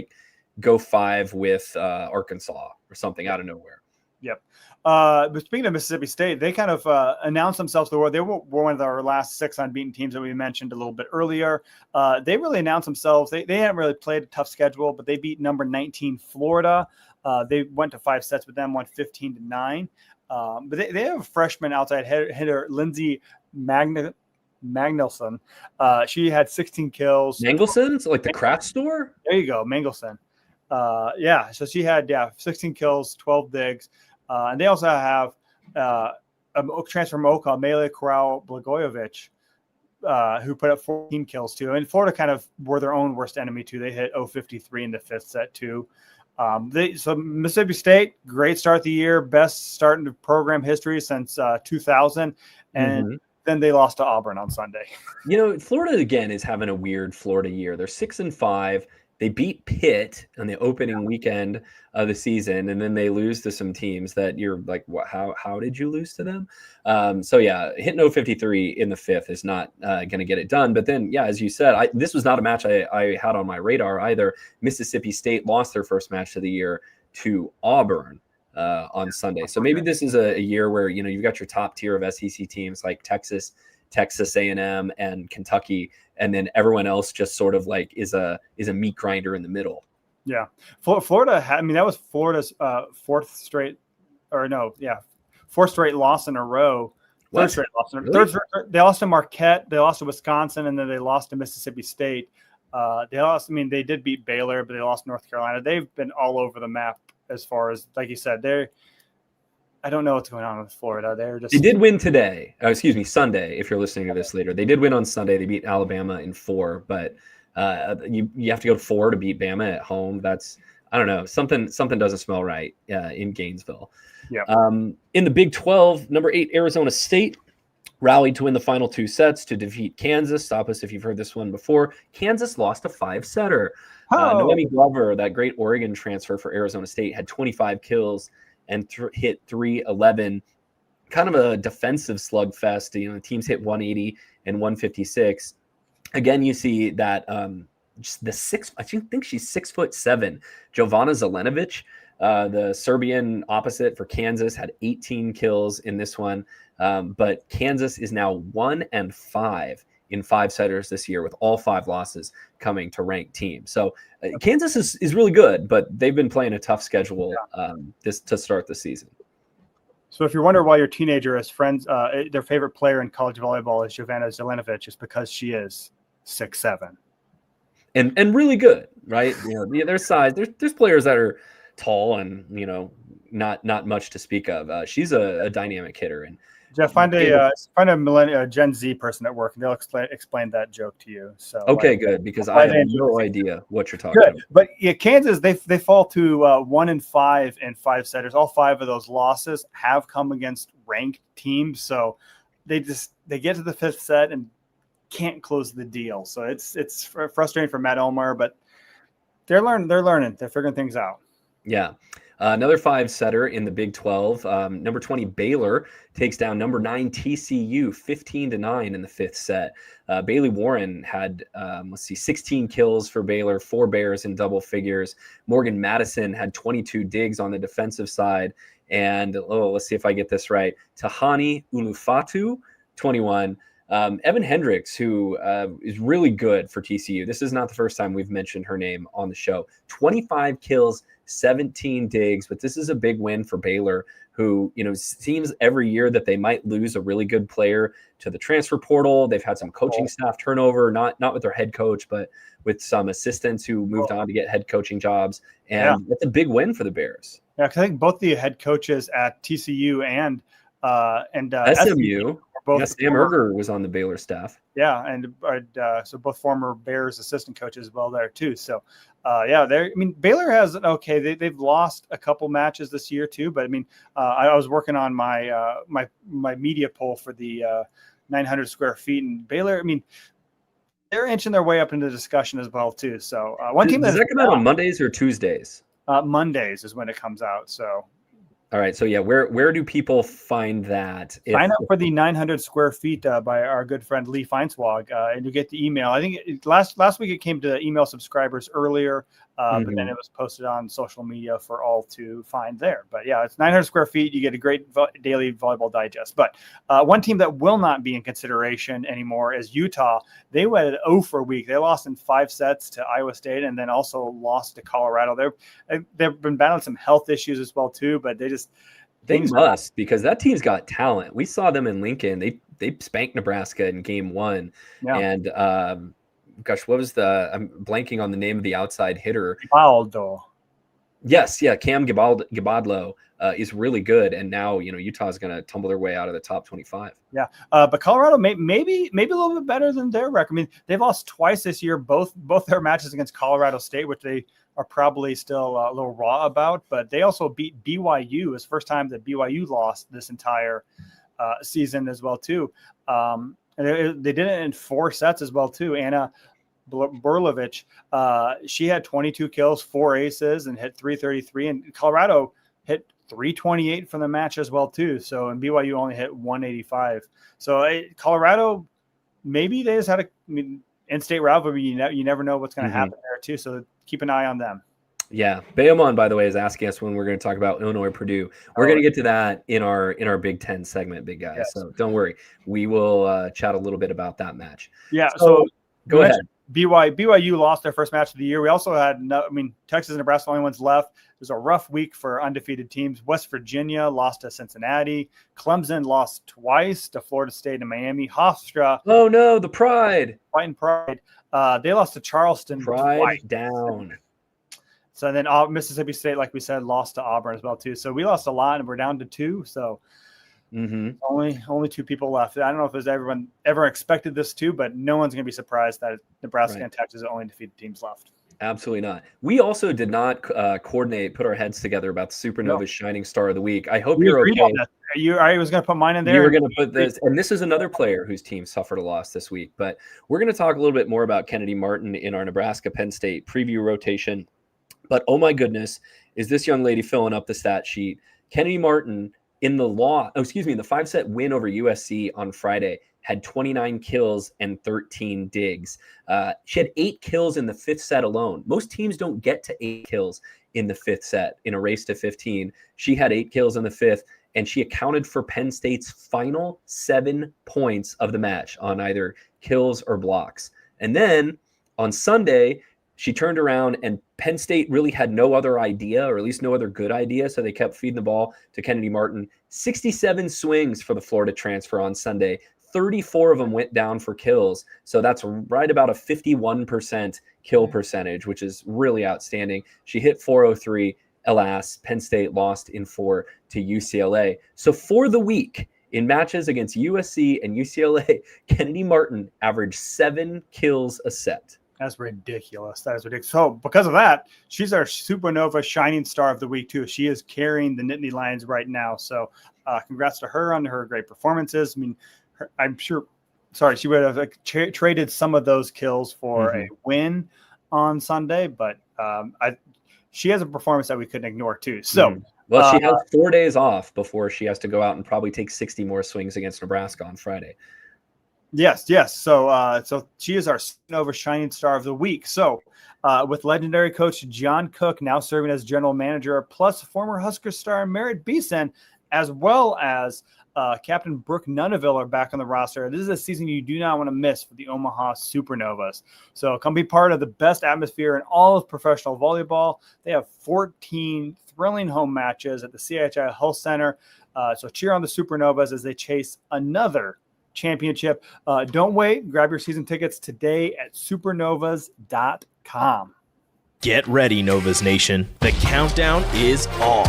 go 5 with Arkansas or something out of nowhere. Yep. But speaking of Mississippi State, they kind of announced themselves to the world. They were one of our last 6 unbeaten teams that we mentioned a little bit earlier. They really announced themselves. They hadn't really played a tough schedule, but they beat number 19 Florida. They went to 5 sets with them, won 15-9. But they have a freshman outside hitter, Lindsey Magnelson. She had 16 kills. Mangelson's like the craft store? There you go, Mangelson. So she had 16 kills, 12 digs. And they also have a transfer from Oka, Mele Corral Blagojevich, who put up 14 kills too. And Florida kind of were their own worst enemy too. They hit 0-53 in the 5th set too. So Mississippi State, great start of the year, best start in the program history since 2000. And then they lost to Auburn on Sunday. Florida again is having a weird Florida year. They're 6-5. They beat Pitt on the opening weekend of the season, and then they lose to some teams that you're like, what? How did you lose to them? Hitting 0-53 in the 5th is not going to get it done. But then, as you said, this was not a match I had on my radar either. Mississippi State lost their first match of the year to Auburn on Sunday. So maybe this is a year where you've got your top tier of SEC teams like Texas A&M, and Kentucky, and then everyone else just sort of is a meat grinder in the middle. Yeah, Florida that was Florida's fourth straight loss in a row. Third straight loss. Really? They lost to Marquette, they lost to Wisconsin, and then they lost to Mississippi State. They did beat Baylor, but they lost North Carolina. They've been all over the map as far as, like you said, I don't know what's going on with Florida. They did win today. Sunday, if you're listening to this later. They did win on Sunday. They beat Alabama in 4, but you have to go to 4 to beat Bama at home. That's, I don't know, something doesn't smell right in Gainesville. Yeah. In the Big 12, number 8 Arizona State rallied to win the final 2 sets to defeat Kansas. Stop us if you've heard this one before. Kansas lost a 5-setter. Noemi Glover, that great Oregon transfer for Arizona State, had 25 kills and hit 311, kind of a defensive slugfest. The teams hit 180 and 156. Again, you see that just the 6. I think she's 6'7". Jovana Zelenovic, the Serbian opposite for Kansas, had 18 kills in this one. But Kansas is now 1-5 in 5-setters this year, with all 5 losses coming to ranked teams. So Kansas is really good, but they've been playing a tough schedule to start the season. So if you're wondering why your teenager is friends, their favorite player in college volleyball is Jovana Zelenovic, it's because she is 6'7". And really good, right? Their size. There's players that are tall and not much to speak of. She's a dynamic hitter. And Jeff, find a Gen Z person at work, and they'll explain that joke to you. So okay, good, because I have no idea what you're talking about. But yeah, Kansas, they fall to 1-5 in 5 setters. All 5 of those losses have come against ranked teams, so they get to the 5th set and can't close the deal. So it's frustrating for Matt Elmar, but they're learning, they're figuring things out. Yeah. Another 5-setter in the Big 12. Number 20 Baylor takes down number 9 TCU 15-9 in the 5th set. Bailey Warren had 16 kills for Baylor, 4 Bears in double figures. Morgan Madison had 22 digs on the defensive side, and let's see if I get this right. Tahani Ulufatu 21. Evan Hendricks, who is really good for TCU. This is not the first time we've mentioned her name on the show. 25 kills, 17 digs, but this is a big win for Baylor, who, seems every year that they might lose a really good player to the transfer portal. They've had some coaching staff turnover, not with their head coach, but with some assistants who moved on to get head coaching jobs. And That's a big win for the Bears. Yeah, because I think both the head coaches at TCU and SMU. Sam Erger was on the Baylor staff. Yeah, and so both former Bears assistant coaches as well there too. So, Baylor has they've lost a couple matches this year too. But I was working on my my media poll for the 900 square feet, and Baylor, they're inching their way up into the discussion as well too. So one team does that come out on Mondays or Tuesdays? Mondays is when it comes out. So. All right. So, where do people find that? Sign up for the 900 square feet by our good friend Lee Feinswag, and you get the email. I think last week it came to email subscribers earlier, but then it was posted on social media for all to find there. But yeah, it's 900 square feet. You get a great daily volleyball digest. But one team that will not be in consideration anymore is Utah. They went 0 for a week. They lost in 5 sets to Iowa State, and then also lost to Colorado. They've been battling some health issues as well too, but they must, because that team's got talent. We saw them in Lincoln. They spanked Nebraska in game 1. Yeah. And what was I'm blanking on the name of the outside hitter. Gibaldo. Yes, yeah, Cam Gibadlo is really good, and now Utah's going to tumble their way out of the top 25. Yeah, but Colorado maybe a little bit better than their record. They've lost twice this year, both their matches against Colorado State, which they are probably still a little raw about, but they also beat BYU. It's the first time that BYU lost this entire season as well too. And they did it in 4 sets as well too. Anna Burlovich, she had 22 kills, 4 aces, and hit 333. And Colorado hit 328 from the match as well too. So, and BYU only hit 185. So Colorado, maybe they just had in-state rivalry. You never know what's going to happen there too. So keep an eye on them. Yeah. Bayamon, by the way, is asking us when we're going to talk about Illinois Purdue. We're going to get to that in our Big Ten segment, big guys. Yes. So don't worry. We will chat a little bit about that match. Yeah. So go ahead. BYU lost their first match of the year. We also had, Texas and Nebraska only ones left. It was a rough week for undefeated teams. West Virginia lost to Cincinnati. Clemson lost twice to Florida State and Miami. Hofstra. Oh no, the Pride. Fighting Pride. They lost to Charleston. Pride twice. Down. So then Mississippi State, like we said, lost to Auburn as well too. So we lost a lot, and we're down to 2. So only 2 people left. I don't know if there's everyone ever expected this too, but no one's going to be surprised that Nebraska and Texas are only defeated teams left. Absolutely not. We also did not put our heads together about the Supernova's Shining Star of the Week. I hope you're okay. I was going to put mine in there. You were going to put this, and this is another player whose team suffered a loss this week. But we're going to talk a little bit more about Kennedy Martin in our Nebraska Penn State preview rotation. But oh my goodness, is this young lady filling up the stat sheet? Kennedy Martin in the 5-set win over USC on Friday had 29 kills and 13 digs. She had 8 kills in the 5th set alone. Most teams don't get to 8 kills in the 5th set in a race to 15. She had 8 kills in the 5th, and she accounted for Penn State's final 7 points of the match on either kills or blocks. And then on Sunday, she turned around and Penn State really had no other idea, or at least no other good idea. So they kept feeding the ball to Kennedy Martin. 67 swings for the Florida transfer on Sunday. 34 of them went down for kills. So that's right about a 51% kill percentage, which is really outstanding. She hit 403. Alas, Penn State lost in 4 to UCLA. So for the week, in matches against USC and UCLA, Kennedy Martin averaged 7 kills a set. That's ridiculous. That is ridiculous. So because of that, she's our Supernova Shining Star of the Week, too. She is carrying the Nittany Lions right now. So congrats to her on her great performances. I mean, I'm sure, she would have traded some of those kills for a win on Sunday, but she has a performance that we couldn't ignore, too. So, well, she has 4 days off before she has to go out and probably take 60 more swings against Nebraska on Friday. Yes. So she is our Supernova Shining Star of the Week. So with legendary coach John Cook now serving as general manager, plus former Husker star Merritt Beeson, as well as Captain Brooke Nuneville are back on the roster. This is a season you do not want to miss for the Omaha Supernovas. So come be part of the best atmosphere in all of professional volleyball. They have 14 thrilling home matches at the CHI Health Center. So cheer on the Supernovas as they chase another championship. Don't wait. Grab your season tickets today at supernovas.com. Get ready, Novas Nation. The countdown is on.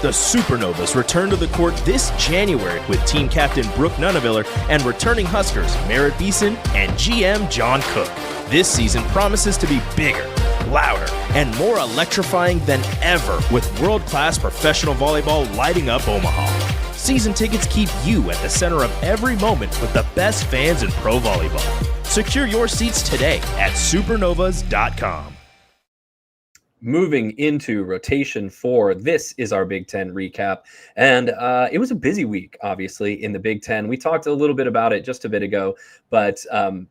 The Supernovas return to the court this January with team captain Brooke Nuneviller and returning Huskers Merritt Beeson and GM John Cook. This season promises to be bigger, louder, and more electrifying than ever with world-class professional volleyball lighting up Omaha. Season tickets keep you at the center of every moment with the best fans in pro volleyball. Secure your seats today at supernovas.com. Moving into rotation 4, this is our Big Ten recap. And it was a busy week, obviously, in the Big Ten. We talked a little bit about it just a bit ago, but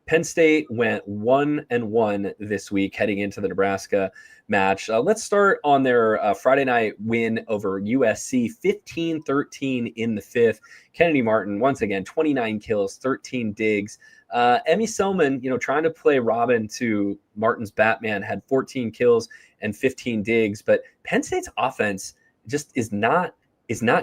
Penn State went 1-1 this week heading into the Nebraska match. Let's start on their Friday night win over USC, 15-13 in the 5th. Kennedy Martin, once again, 29 kills, 13 digs. Emmy Selman, trying to play Robin to Martin's Batman, had 14 kills and 15 digs. But Penn State's offense just is not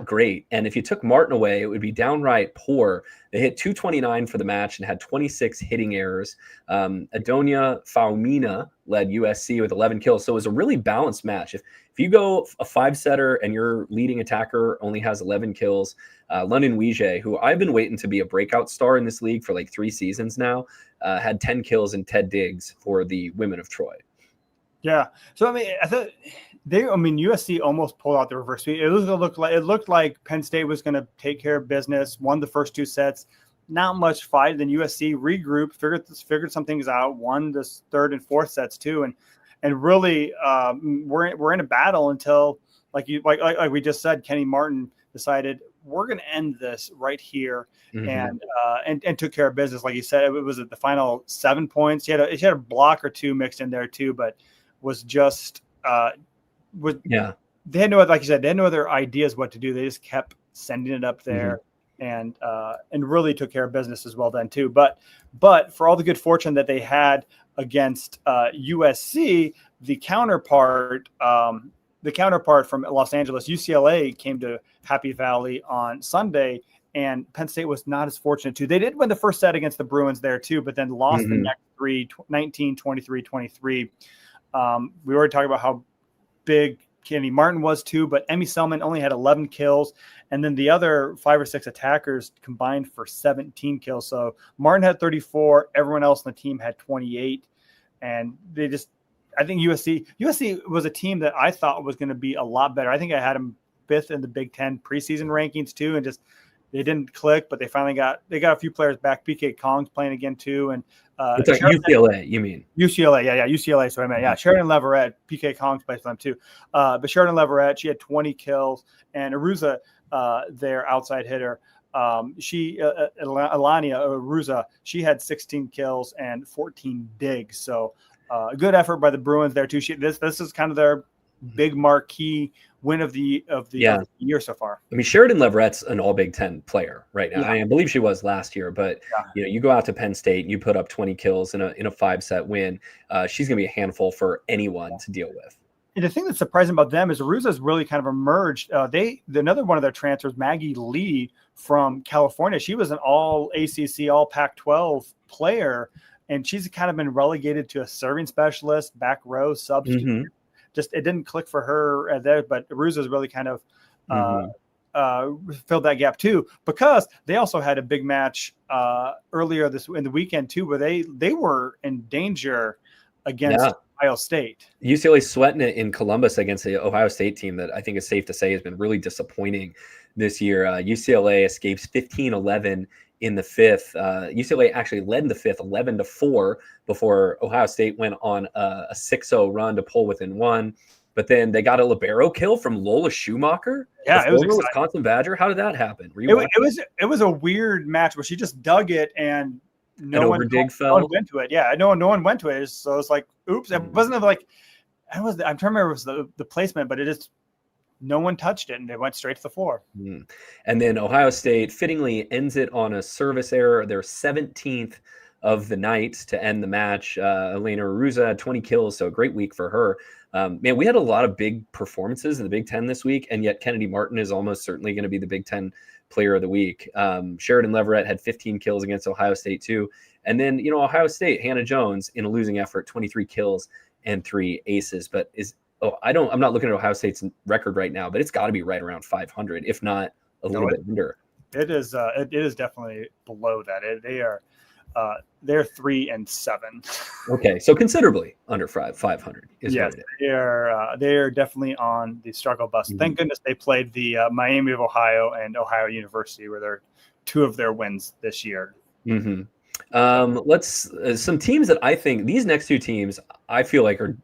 great. And if you took Martin away, it would be downright poor. They hit 229 for the match and had 26 hitting errors. Adonia Faumina led USC with 11 kills. So it was a really balanced match. If you go a 5-setter and your leading attacker only has 11 kills, London Weijie, who I've been waiting to be a breakout star in this league for like 3 seasons now, had 10 kills and 10 digs for the women of Troy. Yeah. So, I thought USC almost pulled out the reverse sweep. It looked like Penn State was going to take care of business, won the first 2 sets, not much fight. Then USC regrouped, figured some things out, won the 3rd and 4th sets too. And really we're in a battle until like we just said, Kenny Martin decided we're going to end this right here, and took care of business. Like you said, it was at the final 7 points. She had a block or 2 mixed in there too, but was just they had no, like you said, they had no other ideas what to do. They just kept sending it up there, and really took care of business as well then too. But for all the good fortune that they had against USC, the counterpart from Los Angeles, UCLA, came to Happy Valley on Sunday, and Penn State was not as fortunate too. They did win the first set against the Bruins there too, but then lost the next 3, 19, 23, 23. We already talked about how big Kennedy Martin was too, but Emmy Selman only had 11 kills, and then the other 5 or 6 attackers combined for 17 kills. So Martin had 34, everyone else on the team had 28, and I think USC was a team that I thought was going to be a lot better. I think I had them 5th in the Big Ten preseason rankings too, and just they didn't click, but they finally got a few players back. PK Kong's playing again too, and it's like UCLA. You mean UCLA? Yeah, UCLA. So I meant Sheridan Leverett, PK Kong's plays for them too. But Sheridan Leverett, she had 20 kills, and Aruza, their outside hitter, Alania Aruza, she had 16 kills and 14 digs. So a good effort by the Bruins there too. This is kind of their big marquee win of the year so far. I mean, Sheridan Leverette's an all Big Ten player right now. Yeah. I believe she was last year, but you go out to Penn State and you put up 20 kills in a 5-set win. She's going to be a handful for anyone to deal with. And the thing that's surprising about them is Aruza's really kind of emerged. Another one of their transfers, Maggie Lee from California. She was an all ACC, all Pac-12 player, and she's kind of been relegated to a serving specialist, back row, substitute. Mm-hmm. Just it didn't click for her there, but Aruza's really kind of filled that gap too, because they also had a big match earlier in the weekend too, where they were in danger against Ohio State. UCLA sweating it in Columbus against the Ohio State team that I think is safe to say has been really disappointing this year. UCLA escapes 15-11 in the fifth. UCLA actually led in the fifth 11-4 before Ohio State went on a 6-0 run to pull within one. But then they got a libero kill from Lola Schumacher. Yeah, it was exciting. Wisconsin Badger. How did that happen? It was a weird match where she just dug it and no one went to it. Yeah, no one went to it. So it's like, oops. It wasn't like I'm trying to remember it was the placement, but it just no one touched it and it went straight to the floor. And then Ohio State fittingly ends it on a service error. Their 17th of the night to end the match. Elena Aruza had 20 kills, so a great week for her. Man, we had a lot of big performances in the Big Ten this week, and yet Kennedy Martin is almost certainly going to be the Big Ten player of the week. Sheridan Leverette had 15 kills against Ohio State too. And then, Ohio State, Hannah Jones in a losing effort, 23 kills and 3 aces. But I'm not looking at Ohio State's record right now, but it's got to be right around 500, if not a little bit under. It is definitely below that. They're 3-7. Okay, so considerably under 500. Yes, they are definitely on the struggle bus. Mm-hmm. Thank goodness they played the Miami of Ohio and Ohio University, where they're 2 of their wins this year. Mm-hmm. Some teams that I think these next 2 teams I feel like are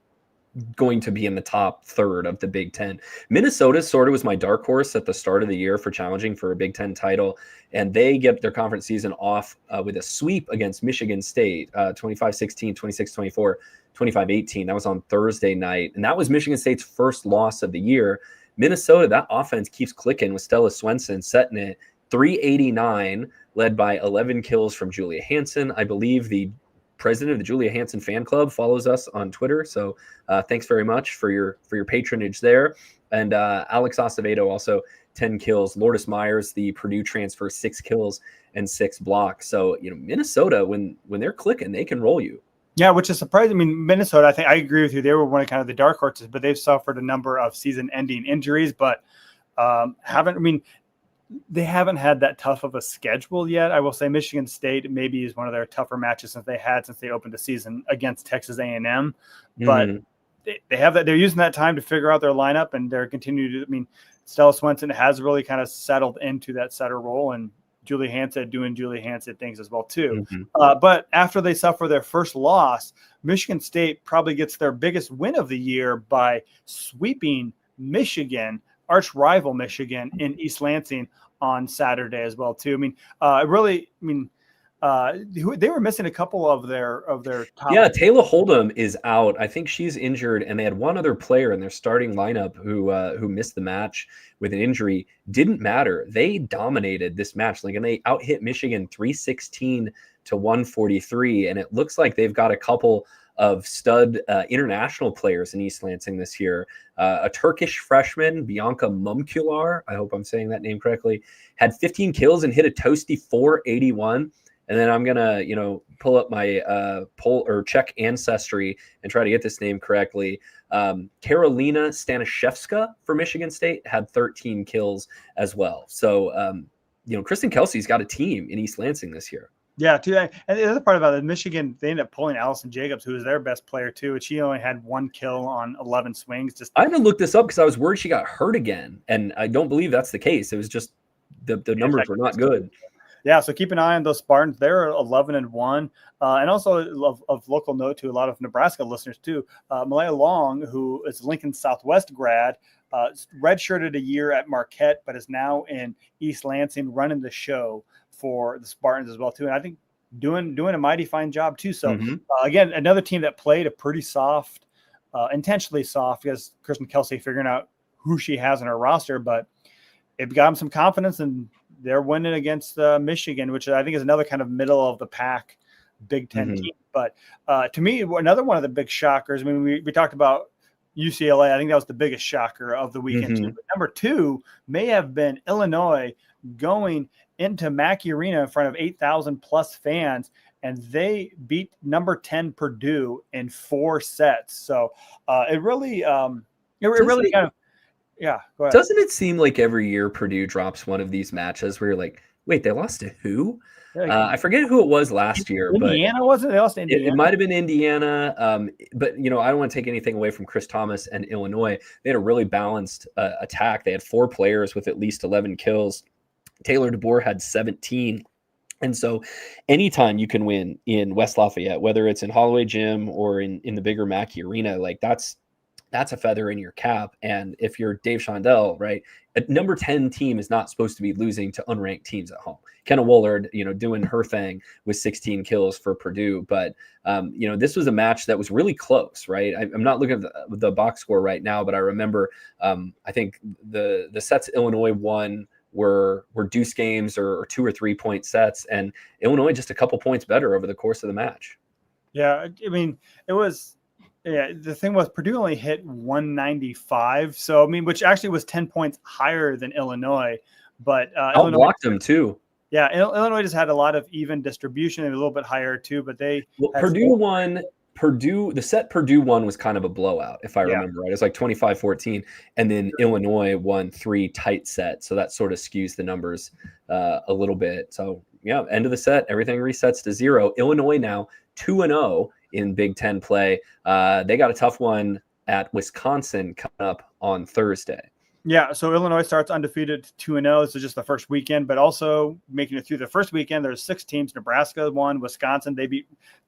going to be in the top third of the Big Ten. Minnesota sort of was my dark horse at the start of the year for challenging for a Big Ten title, and they get their conference season off with a sweep against Michigan State, 25-16, 26-24, 25-18. That was on Thursday night, and that was Michigan State's first loss of the year. Minnesota, that offense keeps clicking with Stella Swenson setting it 389, led by 11 kills from Julia Hansen. I believe the president of the Julia Hansen fan club follows us on Twitter. So thanks very much for your patronage there. And Alex Acevedo also 10 kills. Lourdes Myers, the Purdue transfer, 6 kills and 6 blocks. So, Minnesota, when they're clicking, they can roll you. Yeah, which is surprising. I mean, Minnesota, I think I agree with you. They were one of kind of the dark horses, but they've suffered a number of season-ending injuries, but they haven't had that tough of a schedule yet. I will say Michigan State maybe is one of their tougher matches since they opened the season against Texas A&M. But they have that. They're using that time to figure out their lineup, and they're continuing to. Stella Swenson has really kind of settled into that setter role, and Julia Hansen doing Julia Hansen things as well too. But after they suffer their first loss, Michigan State probably gets their biggest win of the year by sweeping Michigan, arch rival Michigan, in East Lansing on Saturday as well too. They were missing a couple of their top. Yeah, Taylor Hold'em is out. I think she's injured, and they had one other player in their starting lineup who missed the match with an injury. Didn't matter. They dominated this match, and they out-hit Michigan 316 to 143, and it looks like they've got a couple of stud international players in East Lansing this year. A Turkish freshman, Bianca Mumkular, I hope I'm saying that name correctly, had 15 kills and hit a toasty 481. And then I'm going to, pull up my poll or check ancestry and try to get this name correctly. Karolina Staniszewska for Michigan State had 13 kills as well. So, Kristen Kelsey's got a team in East Lansing this year. Yeah, too. And the other part about it, Michigan, they ended up pulling Allison Jacobs, who was their best player too. And she only had 1 kill on 11 swings. I had to look this up because I was worried she got hurt again, and I don't believe that's the case. It was just the numbers were not good. Yeah, so keep an eye on those Spartans. They're 11-1, and also of local note to a lot of Nebraska listeners too. Malaya Long, who is Lincoln Southwest grad, redshirted a year at Marquette, but is now in East Lansing running the show for the Spartans as well too, and I think doing a mighty fine job too. So again, another team that played a pretty soft, intentionally soft, because Kristen Kelsey figuring out who she has in her roster, but it got them some confidence, and they're winning against Michigan, which I think is another kind of middle of the pack Big Ten team. But to me, another one of the big shockers, I mean, we talked about UCLA. I think that was the biggest shocker of the weekend. Too. But number 2 may have been Illinois going into Mackey Arena in front of 8,000 plus fans, and they beat number 10 Purdue in 4 sets. So it really kind of, yeah. Go ahead. Doesn't it seem like every year Purdue drops one of these matches where you're like, wait, they lost to who? I forget who it was last year. Indiana, wasn't it? They lost to Indiana. It might have been Indiana. But, I don't want to take anything away from Chris Thomas and Illinois. They had a really balanced attack. They had 4 players with at least 11 kills. Taylor DeBoer had 17. And so anytime you can win in West Lafayette, whether it's in Holloway Gym or in the bigger Mackey Arena, like that's a feather in your cap. And if you're Dave Shondell, right, a number 10 team is not supposed to be losing to unranked teams at home. Kenna Woolard, doing her thing with 16 kills for Purdue. But, this was a match that was really close, right? I'm not looking at the box score right now, but I remember I think the sets Illinois won were deuce games or 2 or 3 point sets, and Illinois just a couple points better over the course of the match. Yeah, I mean, it was – yeah, the thing was Purdue only hit 195. So, I mean, which actually was 10 points higher than Illinois. But Illinois blocked them too. Yeah, Illinois just had a lot of even distribution and a little bit higher too. But Purdue won. The set Purdue won was kind of a blowout, if I remember right. It was like 25-14. And then Illinois won 3 tight sets. So that sort of skews the numbers a little bit. So, yeah, end of the set, everything resets to 0. Illinois now 2-0 in Big Ten play. They got a tough one at Wisconsin coming up on Thursday. Yeah, so Illinois starts undefeated 2-0. This is just the first weekend, but also making it through the first weekend, there's 6 teams. Nebraska won, Wisconsin. They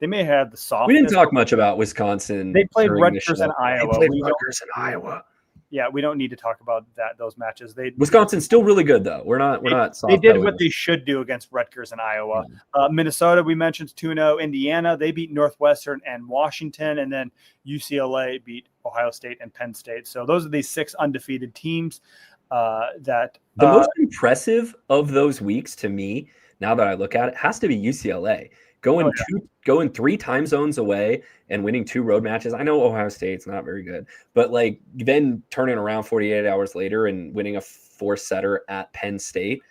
may have the softest. We didn't talk much about Wisconsin. They played Rutgers and Iowa. Rutgers and Iowa. Yeah, we don't need to talk about those matches. Wisconsin's still really good though. We're not soft. They did what they should do against Rutgers and Iowa. Minnesota, we mentioned 2-0. Indiana, they beat Northwestern and Washington, and then UCLA beat Ohio State and Penn State. So those are the 6 undefeated teams that the most impressive of those weeks to me, now that I look at it, has to be UCLA. Going 3 time zones away and winning 2 road matches. I know Ohio State's not very good, but then turning around 48 hours later and winning a 4-setter at Penn State.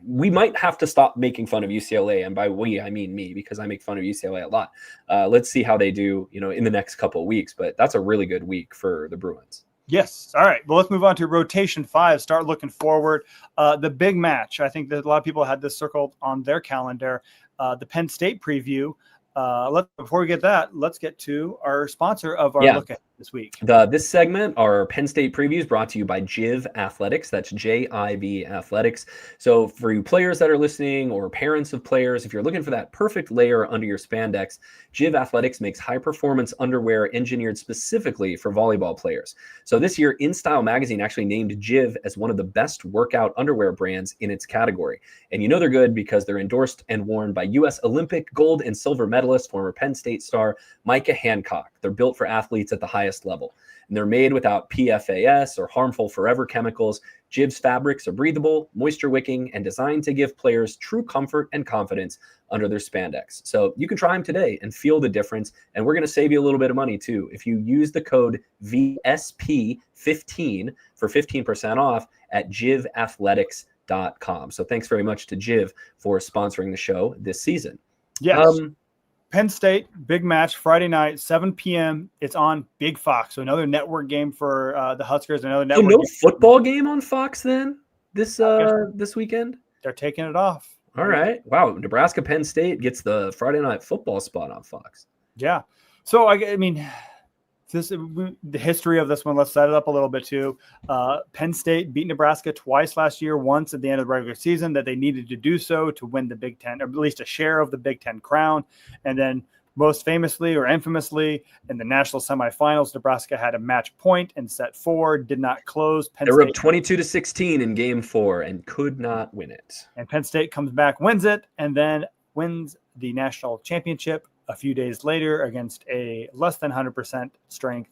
We might have to stop making fun of UCLA, and by we I mean me, because I make fun of UCLA a lot. Let's see how they do, in the next couple of weeks. But that's a really good week for the Bruins. Yes. All right. Well, let's move on to rotation 5. Start looking forward. The big match. I think that a lot of people had this circled on their calendar. The Penn State preview. Before we get that, let's get to our sponsor of our look at this week. This segment, our Penn State previews, brought to you by JIV Athletics. That's JIV Athletics. So for you players that are listening or parents of players, if you're looking for that perfect layer under your spandex, JIV Athletics makes high-performance underwear engineered specifically for volleyball players. So this year, InStyle magazine actually named JIV as one of the best workout underwear brands in its category. And they're good because they're endorsed and worn by U.S. Olympic gold and silver medalist, former Penn State star Micah Hancock. They're built for athletes at the highest level. And they're made without PFAS or harmful forever chemicals. JIV's fabrics are breathable, moisture wicking, and designed to give players true comfort and confidence under their spandex. So you can try them today and feel the difference. And we're going to save you a little bit of money too if you use the code VSP15 for 15% off at jivathletics.com. So thanks very much to JIV for sponsoring the show this season. Yes. Penn State, big match, Friday night, 7 p.m. It's on Big Fox. So another network game for the Huskers. Another network game. Football game on Fox then this weekend? They're taking it off. All right. Wow. Nebraska Penn State gets the Friday night football spot on Fox. Yeah. So, I mean, the history of this one, let's set it up a little bit too. Penn State beat Nebraska twice last year, once at the end of the regular season that they needed to do so to win the Big Ten, or at least a share of the Big Ten crown. And then most famously or infamously in the national semifinals, Nebraska had a match point in set 4, did not close. They were up 22-16 in game 4 and could not win it. And Penn State comes back, wins it, and then wins the national championship a few days later against a less than 100% strength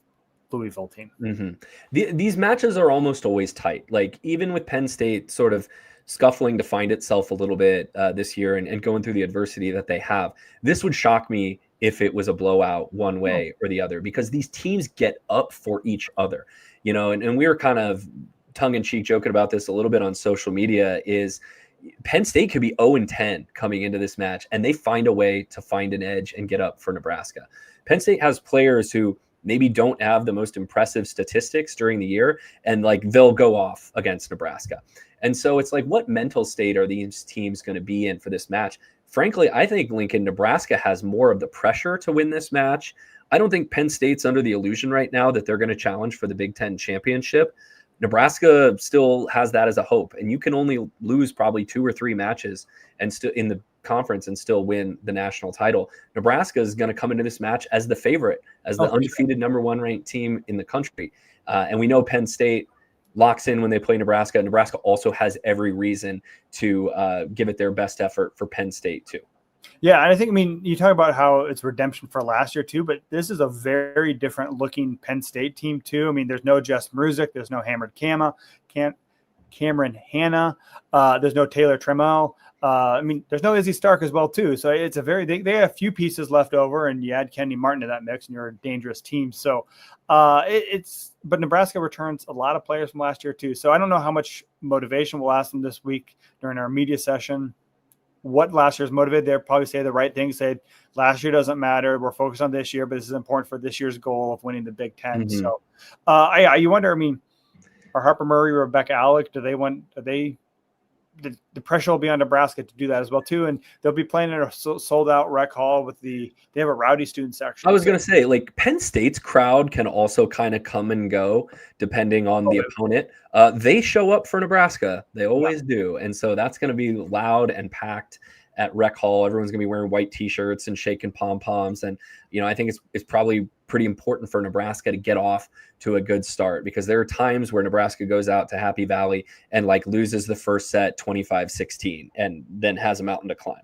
Louisville team. Mm-hmm. These matches are almost always tight. Like even with Penn State sort of scuffling to find itself a little bit this year and going through the adversity that they have, this would shock me if it was a blowout one way or the other, because these teams get up for each other, and we were kind of tongue-in-cheek joking about this a little bit on social media. Is Penn State could be 0-10 coming into this match, and they find a way to find an edge and get up for Nebraska. Penn State has players who maybe don't have the most impressive statistics during the year, and like they'll go off against Nebraska. And so it's like, what mental state are these teams going to be in for this match? Frankly, I think, Lincoln, Nebraska has more of the pressure to win this match. I don't think Penn State's under the illusion right now that they're going to challenge for the Big Ten championship. Nebraska still has that as a hope, and you can only lose probably 2 or 3 matches and still in the conference and still win the national title. Nebraska is going to come into this match as the favorite, as the undefeated number 1 ranked team in the country. And we know Penn State locks in when they play Nebraska. Nebraska also has every reason to give it their best effort for Penn State too. Yeah, and I think, you talk about how it's redemption for last year too, but this is a very different looking Penn State team too. There's no Jess Maruzic, there's no Hammered Cameron Hanna, there's no Taylor Trammell. There's no Izzy Stark as well too. So it's a they have a few pieces left over, and you add Kennedy Martin to that mix, and you're a dangerous team. So but Nebraska returns a lot of players from last year too. So I don't know how much motivation we'll ask them this week during our media session. What last year's motivated, they'll probably say the right thing, say last year doesn't matter. We're focused on this year, but this is important for this year's goal of winning the Big Ten. Mm-hmm. So you wonder, are Harper Murray, Rebecca Alec, the pressure will be on Nebraska to do that as well too, and they'll be playing in a sold out rec hall they have a rowdy student section. I was going to say, like, Penn State's crowd can also kind of come and go depending on the opponent. They show up for Nebraska, they always do, and so that's going to be loud and packed at rec hall. Everyone's gonna be wearing white t-shirts and shaking pom-poms, and I think it's probably pretty important for Nebraska to get off to a good start, because there are times where Nebraska goes out to Happy Valley and like loses the first set 25-16 and then has a mountain to climb.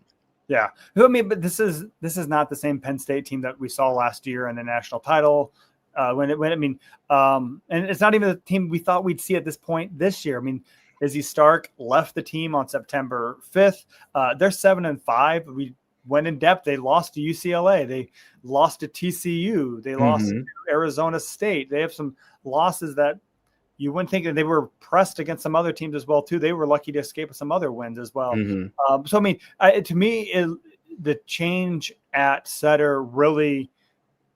Yeah, but this is not the same Penn State team that we saw last year in the national title. And it's not even the team we thought we'd see at this point this year. Izzy Stark left the team on September 5th. They're 7-5. We went in depth. They lost to UCLA. They lost to TCU. They lost to Arizona State. They have some losses that you wouldn't think. That they were pressed against some other teams as well too. They were lucky to escape with some other wins as well. To me, the change at setter really.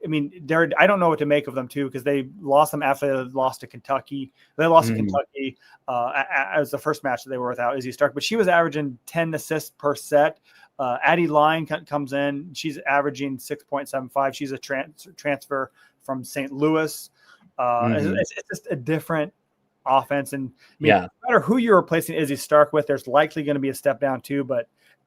I don't know what to make of them too, because they lost them after they lost to Kentucky. They lost to Kentucky as the first match that they were without Izzy Stark, but she was averaging 10 assists per set. Addie Line comes in. She's averaging 6.75. She's a transfer from St. Louis. It's just a different offense. And no matter who you're replacing Izzy Stark with, there's likely going to be a step down too, but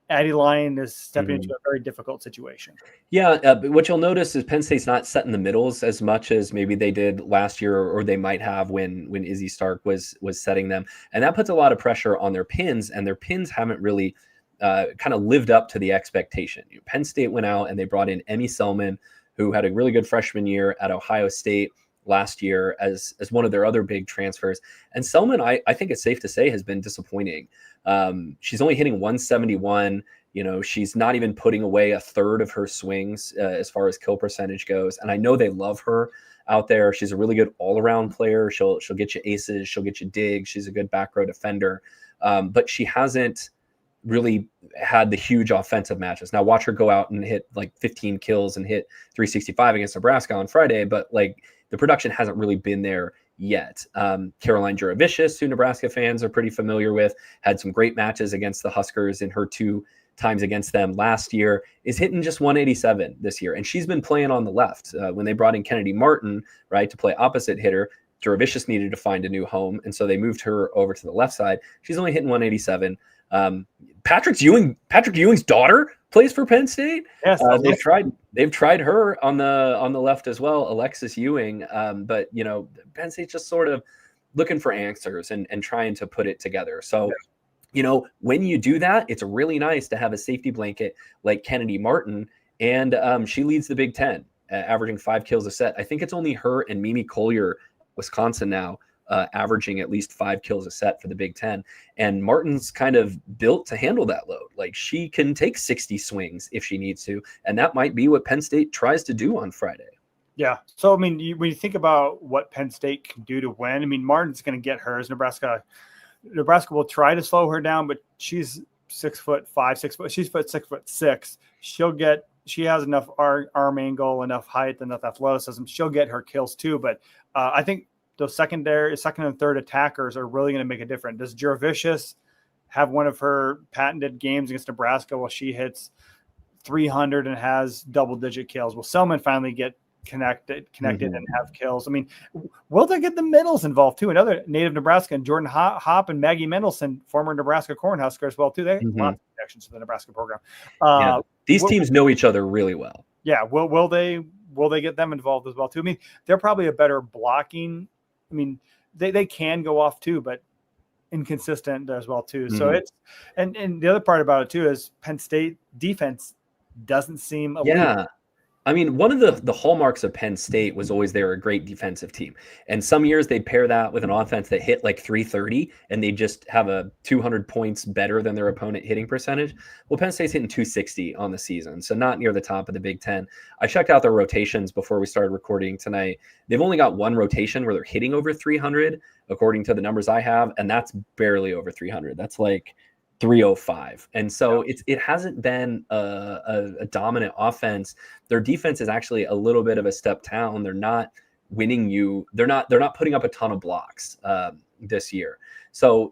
Addie Line is stepping into a very difficult situation. Yeah, but what you'll notice is Penn State's not setting the middles as much as maybe they did last year, or they might have when Izzy Stark was setting them. And that puts a lot of pressure on their pins, and their pins haven't really kind of lived up to the expectation. Penn State went out and they brought in Emmy Selman, who had a really good freshman year at Ohio State last year as one of their other big transfers. And Selman, I think it's safe to say, has been disappointing. She's only hitting 171. She's not even putting away a third of her swings as far as kill percentage goes. And I know they love her out there. She's a really good all-around player. She'll get you aces. She'll get you digs. She's a good back row defender. But she hasn't really had the huge offensive matches. Now watch her go out and hit like 15 kills and hit 365 against Nebraska on Friday, but like the production hasn't really been there yet. Caroline Juravicius, who Nebraska fans are pretty familiar with, had some great matches against the Huskers in her 2 times against them last year, is hitting just 187 this year. And she's been playing on the left. When they brought in Kennedy Martin, right, to play opposite hitter, Juravicius needed to find a new home. And so they moved her over to the left side. She's only hitting 187. Patrick Ewing's daughter plays for Penn State. Yes, they've tried her on the left as well, Alexis Ewing. But Penn State's just sort of looking for answers and trying to put it together. So, when you do that, it's really nice to have a safety blanket like Kennedy Martin, and she leads the Big Ten averaging 5 kills a set. I think it's only her and Mimi Collier, Wisconsin now, averaging at least 5 kills a set for the Big Ten. And Martin's kind of built to handle that load. Like, she can take 60 swings if she needs to. And that might be what Penn State tries to do on Friday. Yeah. So, I mean, when you think about what Penn State can do to win, I mean, Martin's going to get hers. Nebraska will try to slow her down, but she's 6'5", 6 foot. She's 6'6". She has enough arm angle, enough height, enough athleticism. She'll get her kills too. But I think those second and third attackers are really going to make a difference. Does Jurevicius have one of her patented games against Nebraska while she hits 300 and has double-digit kills? Will Selman finally get connected and have kills? I mean, will they get the middles involved too? Another native Nebraska, and Jordan Hopp and Maggie Mendelson, former Nebraska Cornhusker as well too. They have lots of connections to the Nebraska program. These teams know each other really well. Yeah. Will they get them involved as well too? I mean, they're probably a better blocking. I mean, they can go off too, but inconsistent as well too. So it's and the other part about it too is Penn State defense doesn't seem elite. Yeah. I mean, one of the hallmarks of Penn State was always they're a great defensive team. And some years they'd pair that with an offense that hit like 330 and they just have a 200 points better than their opponent hitting percentage. Well, Penn State's hitting 260 on the season, so not near the top of the Big Ten. I checked out their rotations before we started recording tonight. They've only got one rotation where they're hitting over 300, according to the numbers I have, and that's barely over 300. That's like 305. And so it hasn't been a dominant offense. Their defense is actually a little bit of a step down. They're not winning you. They're not putting up a ton of blocks this year. So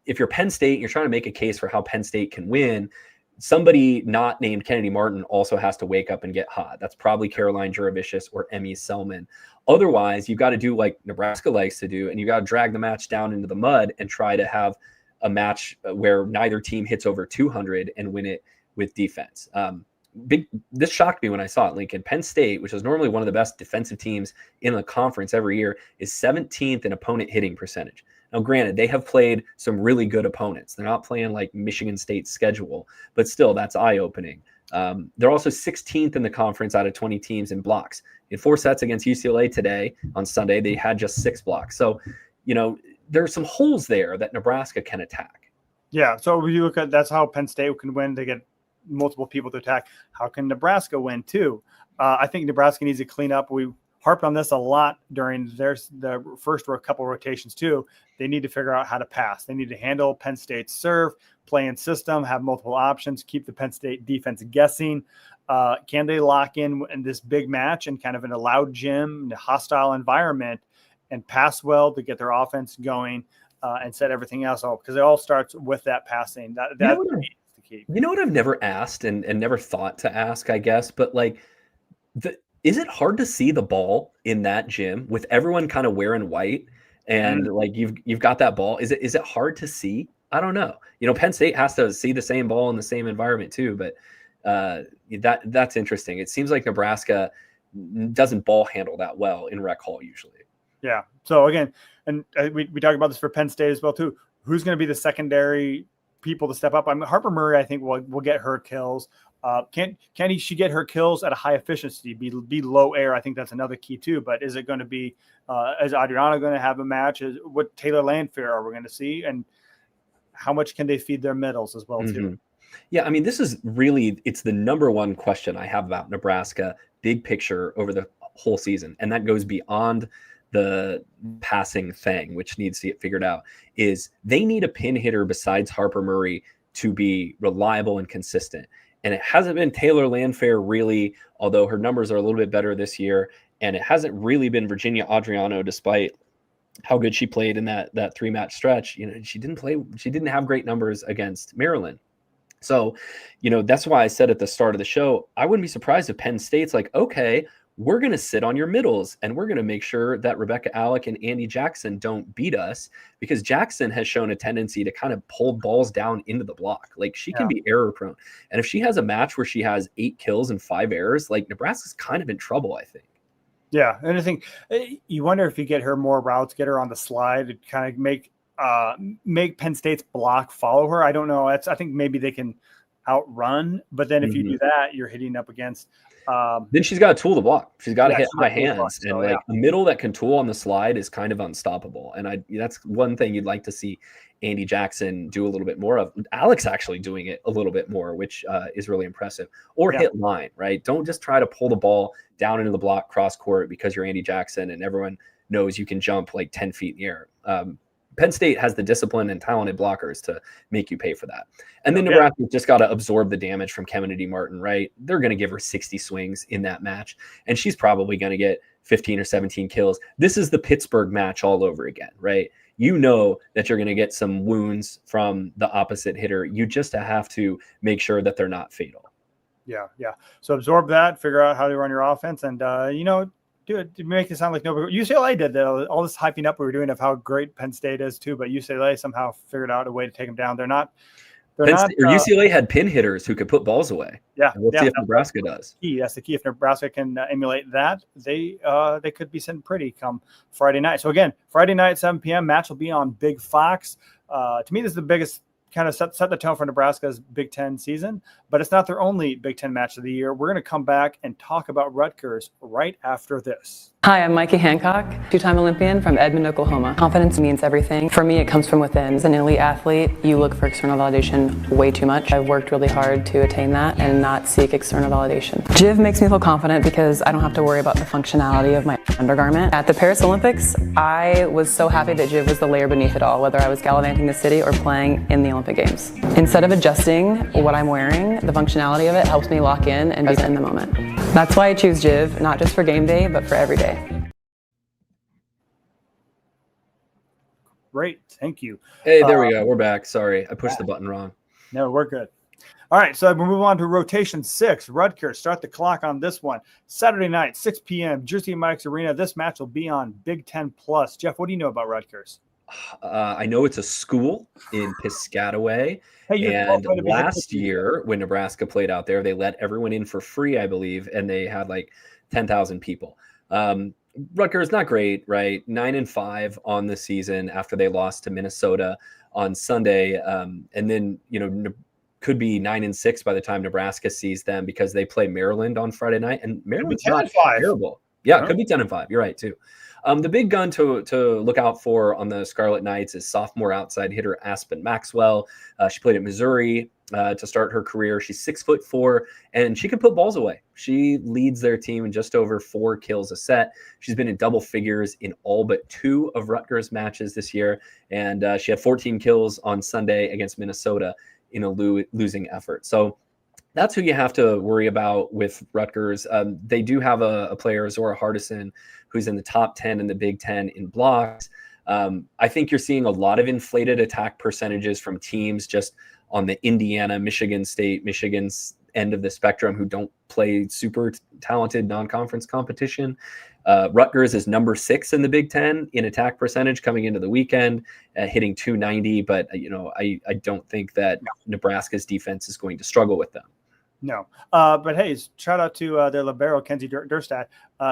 if you're Penn State, you're trying to make a case for how Penn State can win. Somebody not named Kennedy Martin also has to wake up and get hot. That's probably Caroline Jurevicius or Emmy Selman. Otherwise, you've got to do like Nebraska likes to do, and you got to drag the match down into the mud and try to have a match where neither team hits over 200 and win it with defense. This shocked me when I saw it, Lincoln. Penn State, which is normally one of the best defensive teams in the conference every year, is 17th in opponent hitting percentage. Now, granted, they have played some really good opponents. They're not playing like Michigan State's schedule, but still, that's eye-opening. They're also 16th in the conference out of 20 teams in blocks. In 4 sets against UCLA today on Sunday, they had just 6 blocks. So, there are some holes there that Nebraska can attack. Yeah. So when you look at that's how Penn State can win. They get multiple people to attack. How can Nebraska win too? I think Nebraska needs to clean up. We harped on this a lot during the first couple rotations too. They need to figure out how to pass. They need to handle Penn State's serve, play in system, have multiple options, keep the Penn State defense guessing. Can they lock in this big match and kind of in a loud gym, in a hostile environment, and pass well to get their offense going and set everything else up? Because it all starts with that passing. That's the key. You know what I've never asked and never thought to ask, I guess, but like, is it hard to see the ball in that gym with everyone kind of wearing white and like you've got that ball? Is it hard to see? I don't know. Penn State has to see the same ball in the same environment too, but that's interesting. It seems like Nebraska doesn't ball handle that well in rec hall usually. Yeah. So again, and we talk about this for Penn State as well too. Who's going to be the secondary people to step up? I mean, Harper Murray, I think will get her kills. Can she get her kills at a high efficiency? Be low air. I think that's another key too. But is it going to be? Is Adriana going to have a match? What Taylor Landfair are we going to see? And how much can they feed their middles as well too? Yeah, I mean, this is really it's the number one question I have about Nebraska, big picture over the whole season, and that goes beyond the passing thing, which needs to get figured out, is they need a pin hitter besides Harper Murray to be reliable and consistent. And it hasn't been Taylor Landfair really, although her numbers are a little bit better this year. And it hasn't really been Virginia Adriano, despite how good she played in that 3-match stretch. She didn't have great numbers against Maryland. So, that's why I said at the start of the show, I wouldn't be surprised if Penn State's like, okay, we're going to sit on your middles and we're going to make sure that Rebecca Alec and Andy Jackson don't beat us, because Jackson has shown a tendency to kind of pull balls down into the block. Like she can be error prone. And if she has a match where she has 8 kills and 5 errors, like Nebraska's kind of in trouble, I think. Yeah. And I think you wonder if you get her more routes, get her on the slide, and kind of make Penn State's block follow her. I don't know. I think maybe they can outrun. But then if you do that, you're hitting up against. Then she's got a tool to block. She's got to hit high hands, and like a middle that can tool on the slide is kind of unstoppable. And that's one thing you'd like to see Andy Jackson do a little bit more of. Alex actually doing it a little bit more, which is really impressive. Or hit line, right? Don't just try to pull the ball down into the block cross court because you're Andy Jackson and everyone knows you can jump like 10 feet in the air. Penn State has the discipline and talented blockers to make you pay for that. And then Nebraska just got to absorb the damage from Kennedy Martin, right? They're going to give her 60 swings in that match, and she's probably going to get 15 or 17 kills. This is the Pittsburgh match all over again, right? You know that you're going to get some wounds from the opposite hitter. You just have to make sure that they're not fatal. Yeah. So absorb that, figure out how to run your offense, and, do it to make it sound like nobody. UCLA did that. All this hyping up we were doing of how great Penn State is too, but UCLA somehow figured out a way to take them down. UCLA had pin hitters who could put balls away. Yeah, we'll see if Nebraska does. That's the key. If Nebraska can emulate that, they could be sitting pretty come Friday night. So again, Friday night 7 p.m. match will be on Big Fox. To me, this is the biggest. Kind of set the tone for Nebraska's Big Ten season, but it's not their only Big Ten match of the year. We're going to come back and talk about Rutgers right after this. Hi, I'm Mikey Hancock, two-time Olympian from Edmond, Oklahoma. Confidence means everything. For me, it comes from within. As an elite athlete, you look for external validation way too much. I've worked really hard to attain that and not seek external validation. JIV makes me feel confident because I don't have to worry about the functionality of my undergarment. At the Paris Olympics, I was so happy that JIV was the layer beneath it all, whether I was gallivanting the city or playing in the Olympic Games. Instead of adjusting what I'm wearing, the functionality of it helps me lock in and be in the moment. That's why I choose JIV, not just for game day, but for every day. Great, thank you. Hey, there we go. We're back. Sorry, I pushed the button wrong. No, we're good. All right, so we'll move on to rotation 6. Rutgers, start the clock on this one. Saturday night, 6 p.m., Jersey Mike's Arena. This match will be on Big Ten Plus. Jeff, what do you know about Rutgers? I know it's a school in Piscataway. And last year, when Nebraska played out there, they let everyone in for free, I believe, and they had like 10,000 people. Rutgers, not great, right? 9-5 on the season after they lost to Minnesota on Sunday. And then, could be 9-6 by the time Nebraska sees them because they play Maryland on Friday night. And Maryland's not terrible. Yeah, it could be 10-5. You're right, too. The big gun to look out for on the Scarlet Knights is sophomore outside hitter Aspen Maxwell. She played at Missouri to start her career. She's 6'4", and she can put balls away. She leads their team in just over 4 kills a set. She's been in double figures in all but 2 of Rutgers matches this year, and she had 14 kills on Sunday against Minnesota in a losing effort. So that's who you have to worry about with Rutgers. They do have a player, Zora Hardison, who's in the top 10 in the Big Ten in blocks. I think you're seeing a lot of inflated attack percentages from teams just on the Indiana, Michigan State, Michigan's end of the spectrum who don't play super talented non-conference competition. Rutgers is number 6 in the Big Ten in attack percentage coming into the weekend, hitting 290. But, I don't think that Nebraska's defense is going to struggle with them. No. But hey, shout out to their libero, Kenzie Durstad,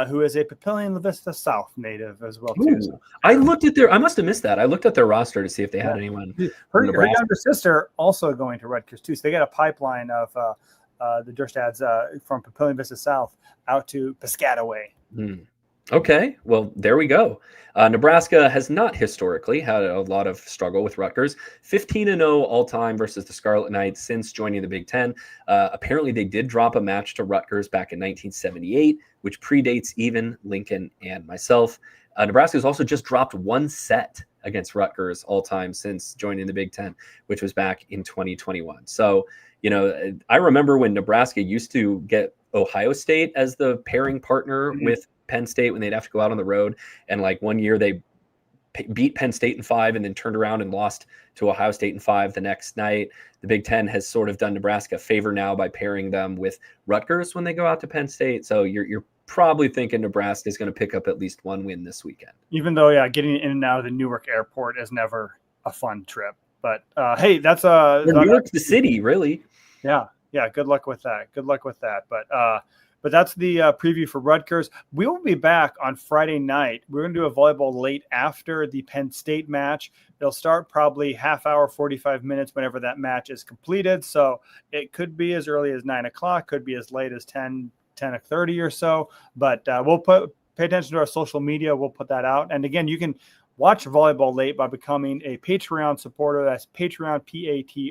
who is a Papillion La Vista South native as well, too. So, I must have missed that. I looked at their roster to see if they had anyone. Her younger sister also going to Rutgers, too. So they got a pipeline of the Durstads from Papillion Vista South out to Piscataway. Okay, well, there we go. Nebraska has not historically had a lot of struggle with Rutgers. 15-0 all-time versus the Scarlet Knights since joining the Big Ten. Apparently, they did drop a match to Rutgers back in 1978, which predates even Lincoln and myself. Nebraska has also just dropped 1 set against Rutgers all-time since joining the Big Ten, which was back in 2021. So, I remember when Nebraska used to get Ohio State as the pairing partner with Penn State when they'd have to go out on the road. And like one year they beat Penn State in 5 and then turned around and lost to Ohio State in 5 the next night. The Big Ten has sort of done Nebraska a favor now by pairing them with Rutgers when they go out to Penn State. So you're probably thinking Nebraska is going to pick up at least 1 win this weekend. Even though, getting in and out of the Newark airport is never a fun trip. But hey, that's New York's the city, really. Yeah. Good luck with that. But But that's the preview for Rutgers. We will be back on Friday night. We're going to do a volleyball late after the Penn State match. It'll start probably half hour, 45 minutes whenever that match is completed. So it could be as early as 9 o'clock, could be as late as 10:30 or so. But we'll pay attention to our social media. We'll put that out. And again, you can watch Volleyball Late by becoming a Patreon supporter. That's Patreon,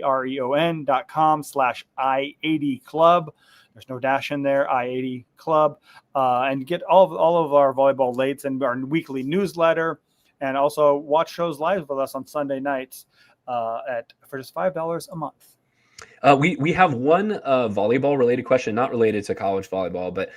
patreon.com/I80 Club. There's no dash in there, I80 Club. And get all of our Volleyball Lates and our weekly newsletter. And also watch shows live with us on Sunday nights for just $5 a month. We have one volleyball related question, not related to college volleyball, but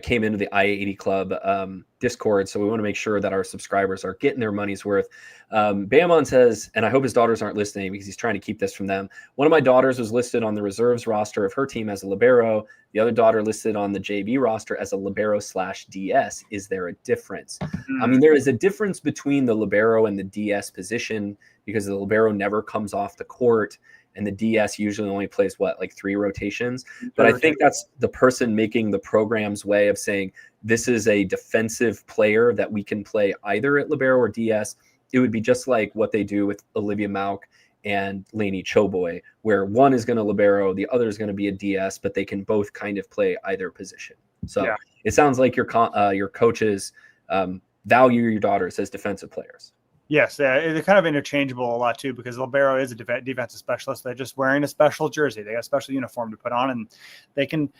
came into the I-80 Club Discord. So we want to make sure that our subscribers are getting their money's worth. Bamon says, and I hope his daughters aren't listening because he's trying to keep this from them. One of my daughters was listed on the reserves roster of her team as a libero. The other daughter listed on the JV roster as a libero/DS. Is there a difference? I mean, there is a difference between the libero and the DS position because the libero never comes off the court. And the DS usually only plays, like 3 rotations? But I think that's the person making the program's way of saying, this is a defensive player that we can play either at libero or DS. It would be just like what they do with Olivia Mauk and Lainey Choboy, where one is going to libero, the other is going to be a DS, but they can both kind of play either position. So It sounds like your coaches value your daughters as defensive players. Yes, they're kind of interchangeable a lot too because libero is a defensive specialist. They're just wearing a special jersey. They got a special uniform to put on, and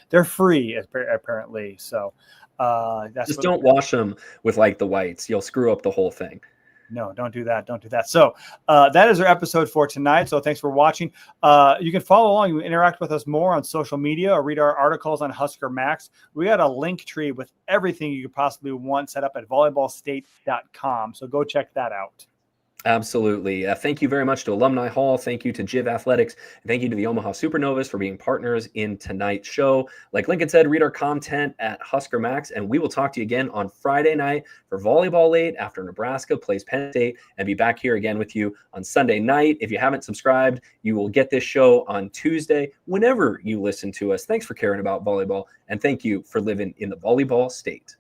they're free apparently. So that's just don't wash them with like the whites. You'll screw up the whole thing. No, don't do that. Don't do that. So that is our episode for tonight. So thanks for watching. You can follow along. You can interact with us more on social media or read our articles on Husker Max. We got a link tree with everything you could possibly want set up at volleyballstate.com. So go check that out. Absolutely. Thank you very much to Alumni Hall. Thank you to JIV Athletics. Thank you to the Omaha Supernovas for being partners in tonight's show. Like Lincoln said, read our content at Husker Max, and we will talk to you again on Friday night for Volleyball Late after Nebraska plays Penn State, and be back here again with you on Sunday night. If you haven't subscribed, you will get this show on Tuesday whenever you listen to us. Thanks for caring about volleyball, and thank you for living in the volleyball state.